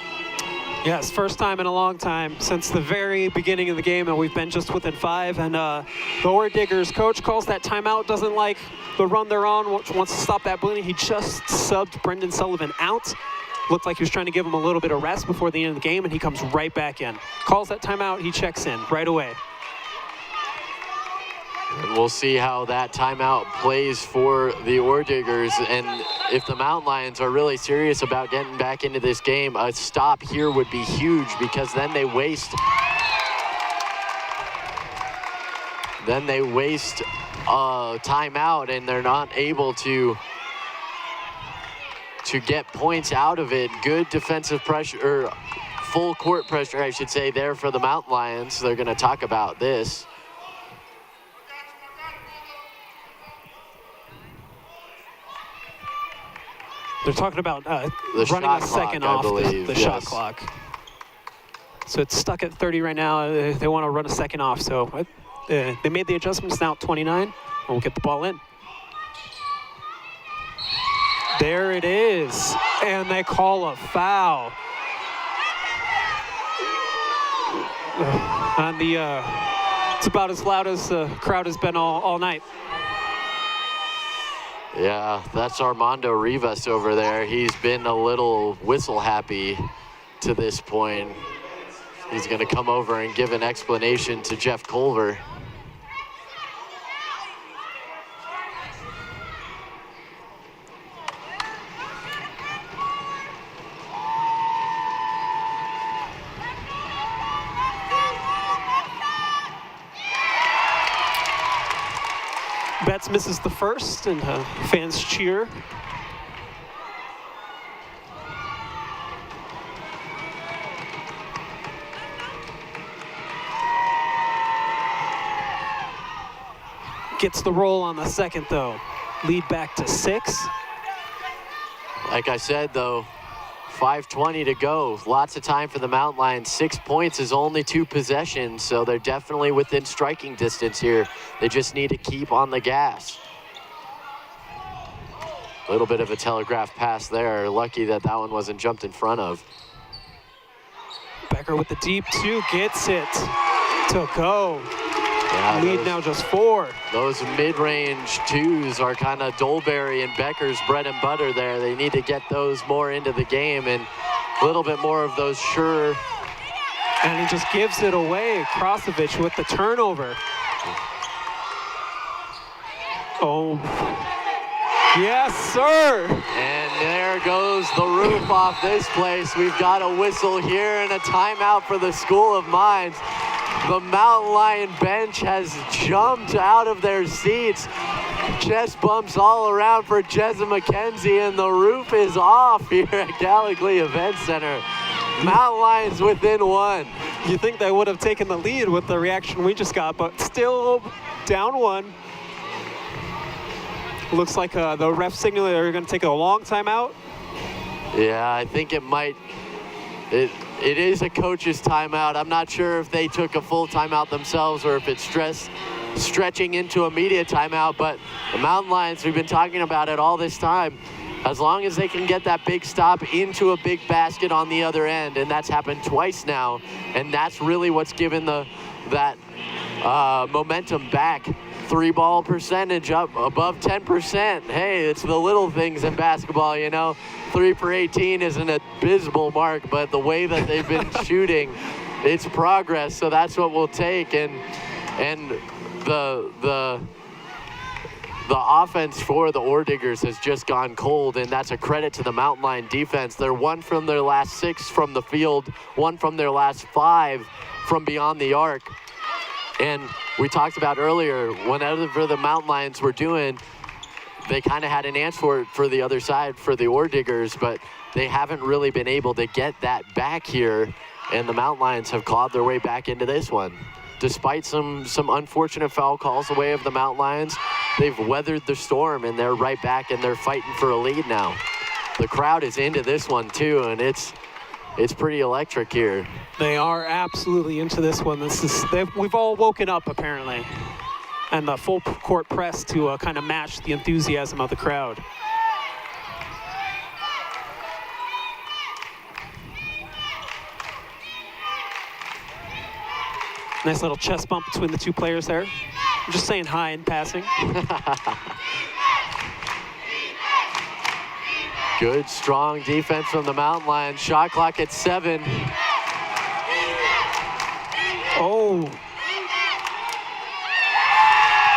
Yes, first time in a long time since the very beginning of the game, and we've been just within 5. And the Orediggers coach calls that timeout, doesn't like the run they're on, wants to stop that bleeding. He just subbed Brendan Sullivan out. Looked like he was trying to give him a little bit of rest before the end of the game, and he comes right back in. Calls that timeout, he checks in right away. And we'll see how that timeout plays for the Orediggers. And if the Mountain Lions are really serious about getting back into this game, a stop here would be huge, because then they waste timeout, and they're not able to get points out of it. Good defensive pressure, or full court pressure, I should say, there for the Mountain Lions. They're going to talk about this. They're talking about the running a second clock, off I believe, the shot clock. So it's stuck at 30 right now. They want to run a second off. So they made the adjustments now at 29. And we'll get the ball in. There it is. And they call a foul. On the, it's about as loud as the crowd has been all night. Yeah, that's Armando Rivas over there. He's been a little whistle happy to this point. He's going to come over and give an explanation to Jeff Culver. Betts misses the first, and fans cheer. Gets the roll on the second, though. Lead back to 6. Like I said, though, 5:20 to go. Lots of time for the Mountain Lions. 6 points is only 2 possessions, so they're definitely within striking distance here. They just need to keep on the gas. A little bit of a telegraph pass there. Lucky that that one wasn't jumped in front of. Becker with the deep 2, gets it to go. Yeah, lead now just 4. Those mid-range 2s are kind of Dolberry and Becker's bread and butter there. They need to get those more into the game and a little bit more of those sure. And he just gives it away. Krasovich with the turnover. Oh, yes, sir. And there goes the roof off this place. We've got a whistle here and a timeout for the School of Mines. The Mountain Lion bench has jumped out of their seats. Chest bumps all around for Jezza McKenzie, and the roof is off here at Gallogly Event Center. Mountain Lions within 1. You think they would have taken the lead with the reaction we just got, but still down 1. Looks like the ref signal they're going to take a long timeout. Yeah, I think it might. It is a coach's timeout. I'm not sure if they took a full timeout themselves or if it's stretching into a media timeout, but the Mountain Lions, we've been talking about it all this time. As long as they can get that big stop into a big basket on the other end, and that's happened twice now, and that's really what's given that momentum back. 3-ball percentage up above 10%. Hey, it's the little things in basketball, you know. 3 for 18 is an abysmal mark, but the way that they've been shooting, it's progress. So that's what we'll take. And the offense for the Orediggers has just gone cold, and that's a credit to the Mountain Lion defense. They're 1 from their last 6 from the field, 1 from their last 5 from beyond the arc. And we talked about earlier, whenever the Mountain Lions were doing, they kind of had an answer for the other side for the Orediggers, but they haven't really been able to get that back here, and the Mountain Lions have clawed their way back into this one. Despite some unfortunate foul calls away of the Mountain Lions, they've weathered the storm, and they're right back, and they're fighting for a lead now. The crowd is into this one, too, and it's pretty electric here. They are absolutely into this one. We've all woken up, apparently. And the full court press to kind of match the enthusiasm of the crowd. Nice little chest bump between the 2 players there. I'm just saying hi in passing. Good, strong defense from the Mountain Lions. Shot clock at 7. Oh.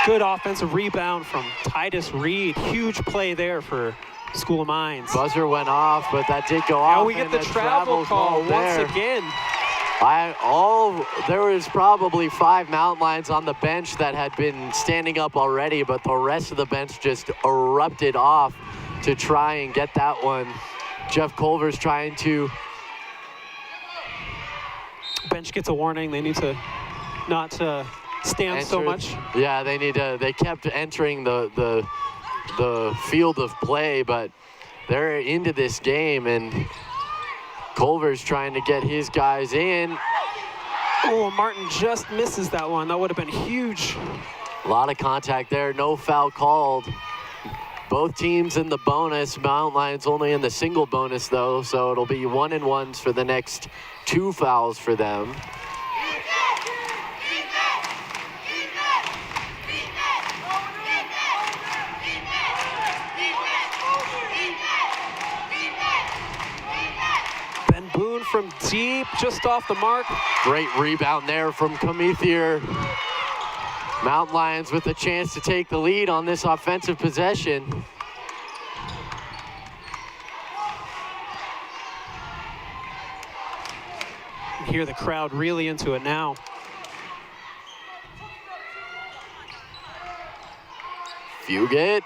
Good offensive rebound from Titus Reed. Huge play there for School of Mines. Buzzer went off, but that did go off. Now we get the travel call once again. There was probably 5 Mountain Lions on the bench that had been standing up already, but the rest of the bench just erupted off to try and get that one. Jeff Culver's trying to. Bench gets a warning. They need to not stand so much. Yeah, they need to. They kept entering the field of play, but they're into this game, and Culver's trying to get his guys in. Oh, Martin just misses that one. That would have been huge. A lot of contact there, no foul called. Both teams in the bonus. Mountain Lions only in the single bonus though, so it'll be 1-and-1s for the next 2 fouls for them. Ben Boone from deep, just off the mark. Great rebound there from Cometheur. Mountain Lions with a chance to take the lead on this offensive possession. You hear the crowd really into it now. Fugate.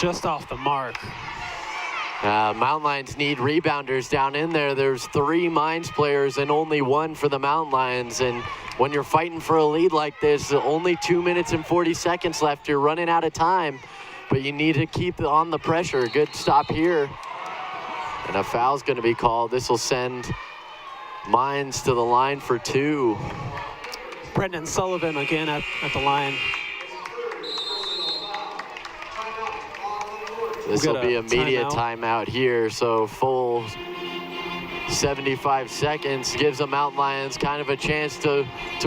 Just off the mark. Mountain Lions need rebounders down in there. There's 3 Mines players and only 1 for the Mountain Lions. And when you're fighting for a lead like this, only 2 minutes and 40 seconds left. You're running out of time, but you need to keep on the pressure. Good stop here. And a foul's going to be called. This will send Mines to the line for 2. Brendan Sullivan again at the line. This will be immediate timeout here, so full 75 seconds gives the Mountain Lions kind of a chance to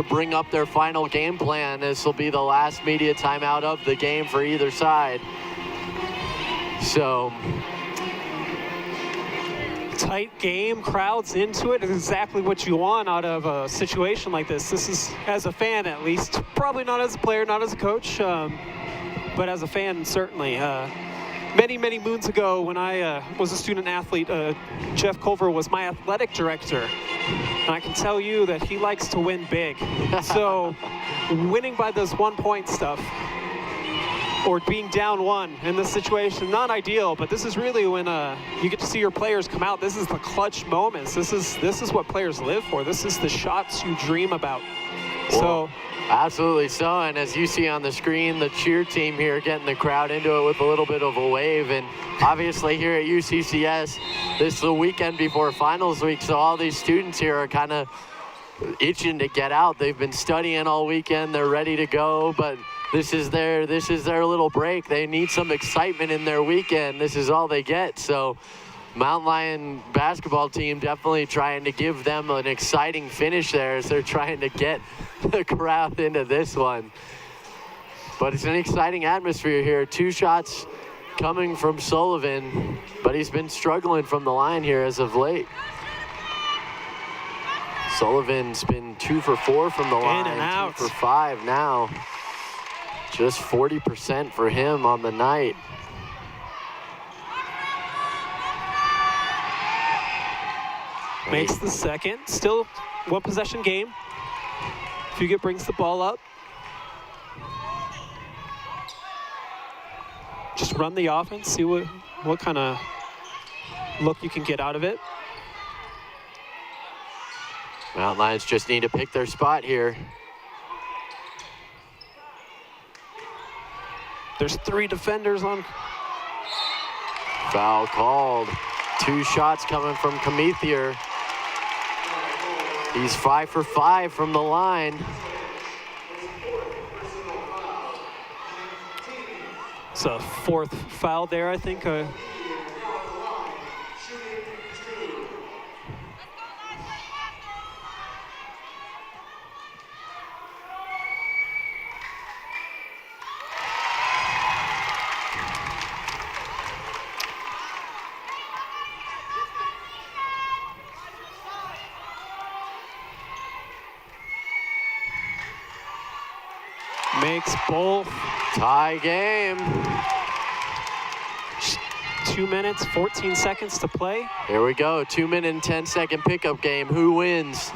bring up their final game plan. This will be the last media timeout of the game for either side. So tight game, crowds into it is exactly what you want out of a situation like this. This is, as a fan at least, probably not as a player, not as a coach, but as a fan certainly. Many moons ago when I was a student athlete, Jeff Culver was my athletic director. And I can tell you that he likes to win big. So winning by those 1-point stuff or being down 1 in this situation, not ideal, but this is really when you get to see your players come out. This is the clutch moments. This is what players live for. This is the shots you dream about. So absolutely so, and as you see on the screen, the cheer team here getting the crowd into it with a little bit of a wave. And obviously here at UCCS, this is the weekend before finals week, so all these students here are kind of itching to get out. They've been studying all weekend, they're ready to go, but this is their little break. They need some excitement in their weekend. This is all they get. So Mountain Lion basketball team definitely trying to give them an exciting finish there as they're trying to get the crowd into this one. But it's an exciting atmosphere here. 2 shots coming from Sullivan, but he's been struggling from the line here as of late. Sullivan's been 2 for 4 from the line, 2 for 5 now. Just 40% for him on the night. Makes the second. Still 1 possession game. Fugate brings the ball up. Just run the offense, see what kind of look you can get out of it. Mountain Lions just need to pick their spot here. There's 3 defenders on. Foul called. 2 shots coming from Cometheur. He's 5 for 5 from the line. It's a 4th foul there, I think. Makes both. Tie game. 2 minutes, 14 seconds to play. Here we go, 2-minute and 10-second pickup game. Who wins?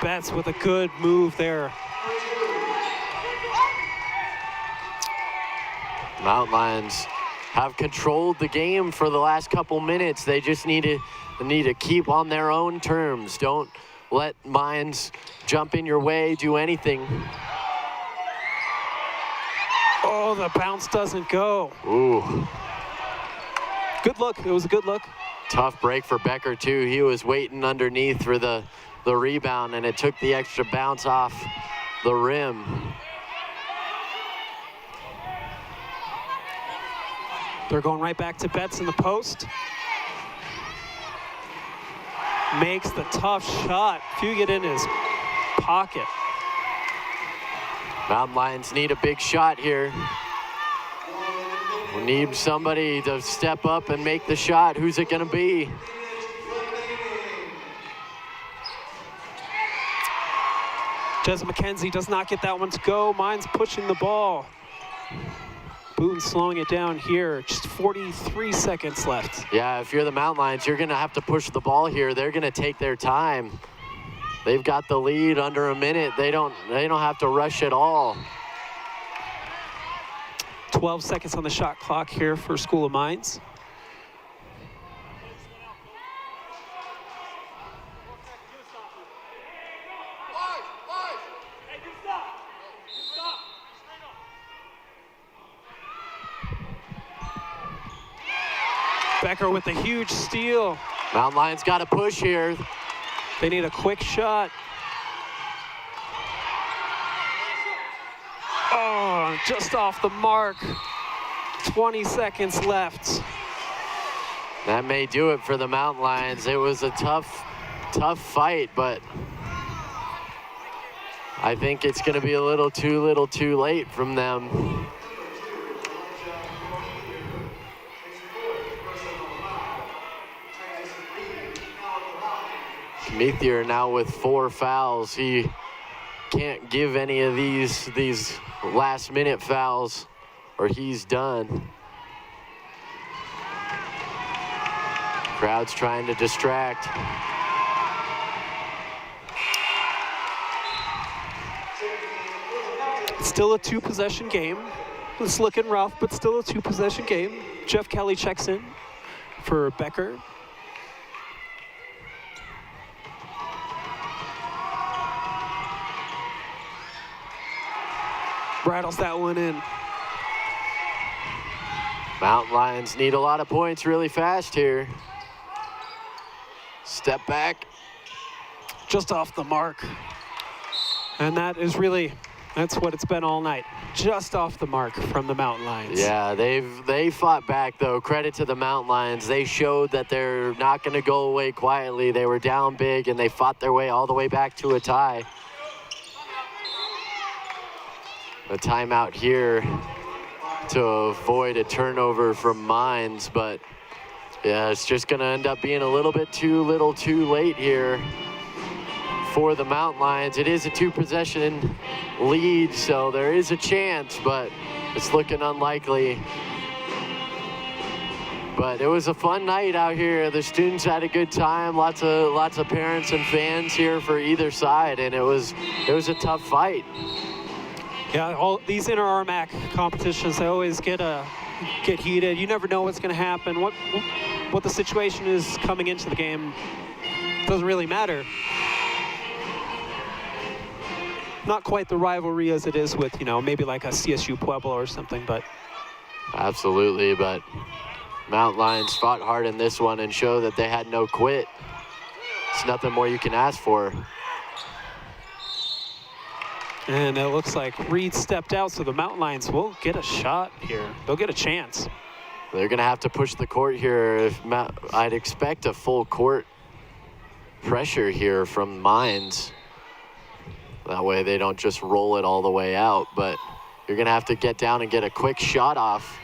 Betts with a good move there. Mountain Lions have controlled the game for the last couple minutes. They just need to keep on their own terms. Don't let Mines jump in your way, do anything. Oh, the bounce doesn't go. Ooh. Good look. It was a good look. Tough break for Becker, too. He was waiting underneath for the rebound, and it took the extra bounce off the rim. They're going right back to Betts in the post. Makes the tough shot. Fugit in his pocket. Mountain Lions need a big shot here. We need somebody to step up and make the shot. Who's it going to be? Jez McKenzie does not get that one to go. Mines pushing the ball. Boone slowing it down here. Just 43 seconds left. Yeah, if you're the Mountain Lions, you're going to have to push the ball here. They're going to take their time. They've got the lead under a minute. They don't have to rush at all. 12 seconds on the shot clock here for School of Mines. Becker with a huge steal. Mountain Lions got to push here. They need a quick shot. Oh, just off the mark. 20 seconds left. That may do it for the Mountain Lions. It was a tough fight, but I think it's going to be a little too late from them. Methier now with 4 fouls. He can't give any of these last minute fouls or he's done. Crowd's trying to distract. Still a 2-possession game. It's looking rough, but still a 2-possession game. Jeff Kelly checks in for Becker. Rattles that one in. Mountain Lions need a lot of points really fast here. Step back. Just off the mark. And that is really, that's what it's been all night. Just off the mark from the Mountain Lions. Yeah, they fought back though. Credit to the Mountain Lions. They showed that they're not going to go away quietly. They were down big and they fought their way all the way back to a tie. A timeout here to avoid a turnover from Mines, but yeah, it's just going to end up being a little bit too late here for the Mountain Lions. It is a 2-possession lead, so there is a chance, but it's looking unlikely. But it was a fun night out here. The students had a good time. Lots of parents and fans here for either side, and it was a tough fight. Yeah, all these inter-RMAC competitions, they always get heated. You never know what's going to happen. What the situation is coming into the game doesn't really matter. Not quite the rivalry as it is with, maybe like a CSU Pueblo or something, but. Absolutely, but Mountain Lions fought hard in this one and showed that they had no quit. It's nothing more you can ask for. And it looks like Reed stepped out, so the Mountain Lions will get a shot here. They'll get a chance. They're going to have to push the court here. I'd expect a full court pressure here from Mines. That way they don't just roll it all the way out, but you're going to have to get down and get a quick shot off.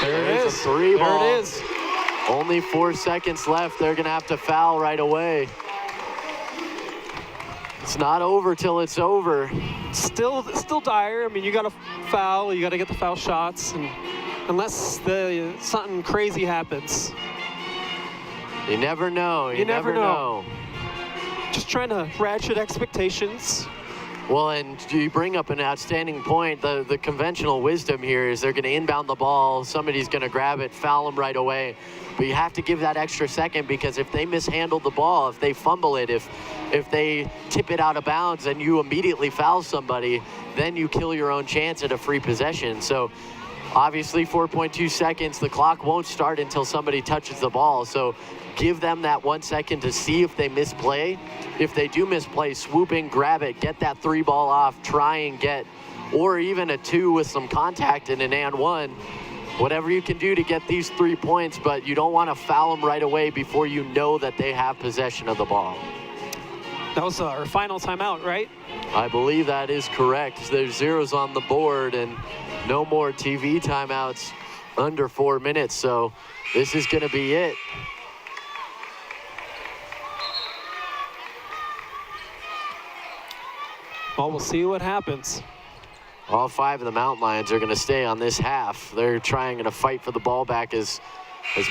There it is. A 3-ball. There it is. Only 4 seconds left. They're going to have to foul right away. It's not over till it's over. Still dire. I mean, you got to foul. You got to get the foul shots, and unless something crazy happens. You never know. You never know. Just trying to ratchet expectations. Well, and you bring up an outstanding point. The conventional wisdom here is they're going to inbound the ball, somebody's going to grab it, foul them right away. But you have to give that extra second, because if they mishandle the ball, if they fumble it, if they tip it out of bounds and you immediately foul somebody, then you kill your own chance at a free possession. So obviously 4.2 seconds, the clock won't start until somebody touches the ball. So give them that 1 second to see if they misplay. If they do misplay, swoop in, grab it, get that 3 ball off, try and get, or even a 2 with some contact and an and 1. Whatever you can do to get these 3 points, but you don't want to foul them right away before you know that they have possession of the ball. That was our final timeout, right? I believe that is correct. There's zeros on the board and no more TV timeouts under 4 minutes, so this is going to be it. Well, we'll see what happens. All 5 of the Mountain Lions are going to stay on this half. They're trying to fight for the ball back as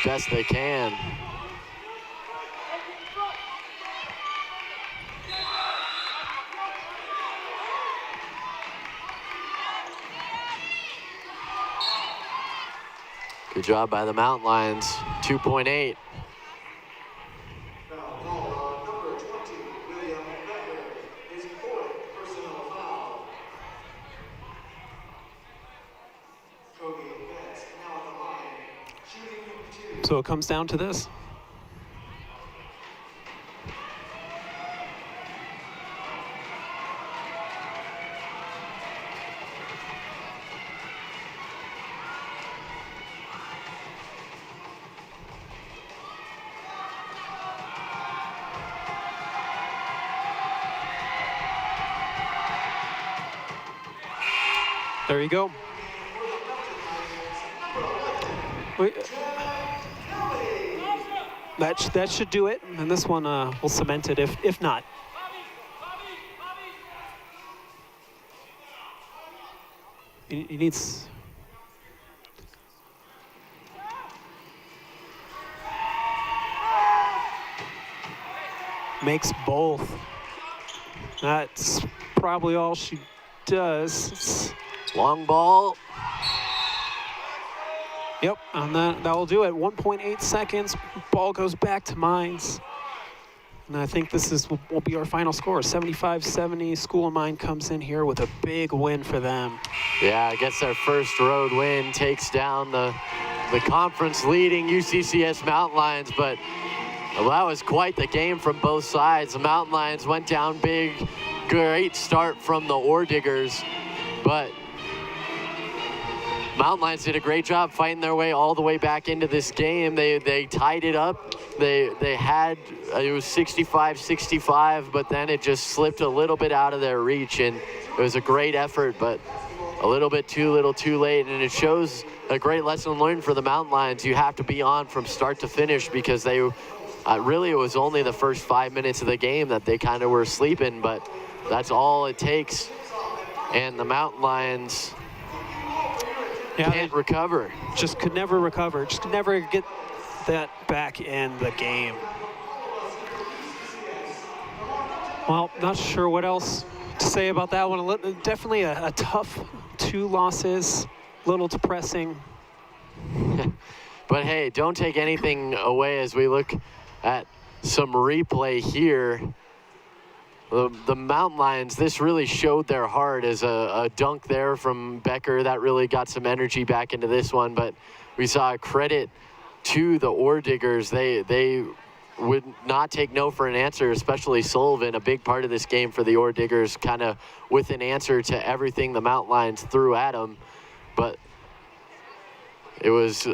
best they can. Good job by the Mountain Lions, 2.8. So it comes down to this. There you go. That should do it, and this one will cement it if not. He needs. Makes both. That's probably all she does. Long ball. Yep, and that will do it. 1.8 seconds. Ball goes back to Mines. And I think this will be our final score. 75-70. School of Mine comes in here with a big win for them. Yeah, gets their first road win, takes down the conference leading UCCS Mountain Lions, but well, that was quite the game from both sides. The Mountain Lions went down big. Great start from the Orediggers, but Mountain Lions did a great job fighting their way all the way back into this game. They tied it up. They had, it was 65-65, but then it just slipped a little bit out of their reach, and it was a great effort, but a little bit too little too late, and it shows a great lesson learned for the Mountain Lions. You have to be on from start to finish, because they really, it was only the first 5 minutes of the game that they kind of were sleeping, but that's all it takes, and the Mountain Lions can't recover. Just could never recover. Just could never get that back in the game. Well, not sure what else to say about that one. Definitely a tough 2 losses, a little depressing. But hey, don't take anything away as we look at some replay here. The Mountain Lions, this really showed their heart as a dunk there from Becker. That really got some energy back into this one, but we saw a credit to the Orediggers. They would not take no for an answer, especially Sullivan, a big part of this game for the Orediggers, kind of with an answer to everything the Mountain Lions threw at them. But it was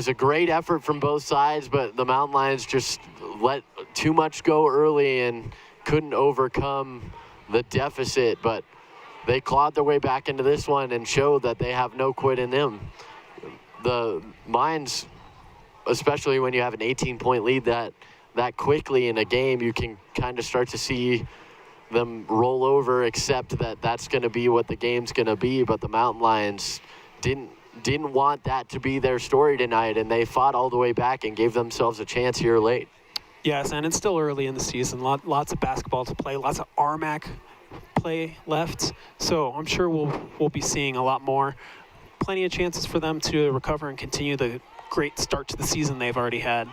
a great effort from both sides, but the Mountain Lions just let too much go early and couldn't overcome the deficit, but they clawed their way back into this one and showed that they have no quit in them. The Mines, especially when you have an 18-point lead that quickly in a game, you can kind of start to see them roll over, accept that that's going to be what the game's going to be, but the Mountain Lions didn't want that to be their story tonight, and they fought all the way back and gave themselves a chance here late. Yes, and it's still early in the season. Lots of basketball to play, lots of RMAC replay left, so I'm sure we'll be seeing a lot more. Plenty of chances for them to recover and continue the great start to the season they've already had.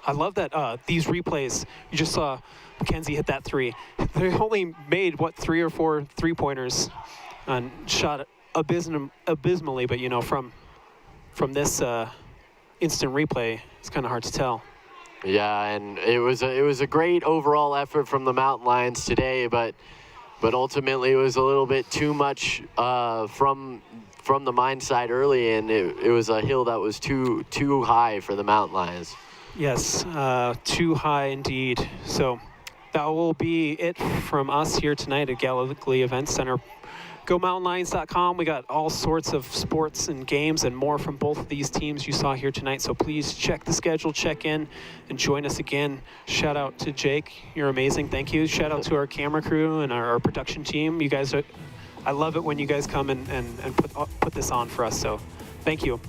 I love that these replays, you just saw Mackenzie hit that three. They only made, what, 3 or 4 three-pointers and shot abysmally, but, you know, from this instant replay, it's kind of hard to tell. Yeah, and it was a great overall effort from the Mountain Lions today, but ultimately it was a little bit too much from the Mine side early, and it was a hill that was too high for the Mountain Lions. Yes, too high indeed. So that will be it from us here tonight at Gallogly Event Center. GoMountainLions.com. We got all sorts of sports and games and more from both of these teams you saw here tonight. So please check the schedule, check in, and join us again. Shout out to Jake. You're amazing. Thank you. Shout out to our camera crew and our production team. You guys are, I love it when you guys come and put this on for us. So thank you.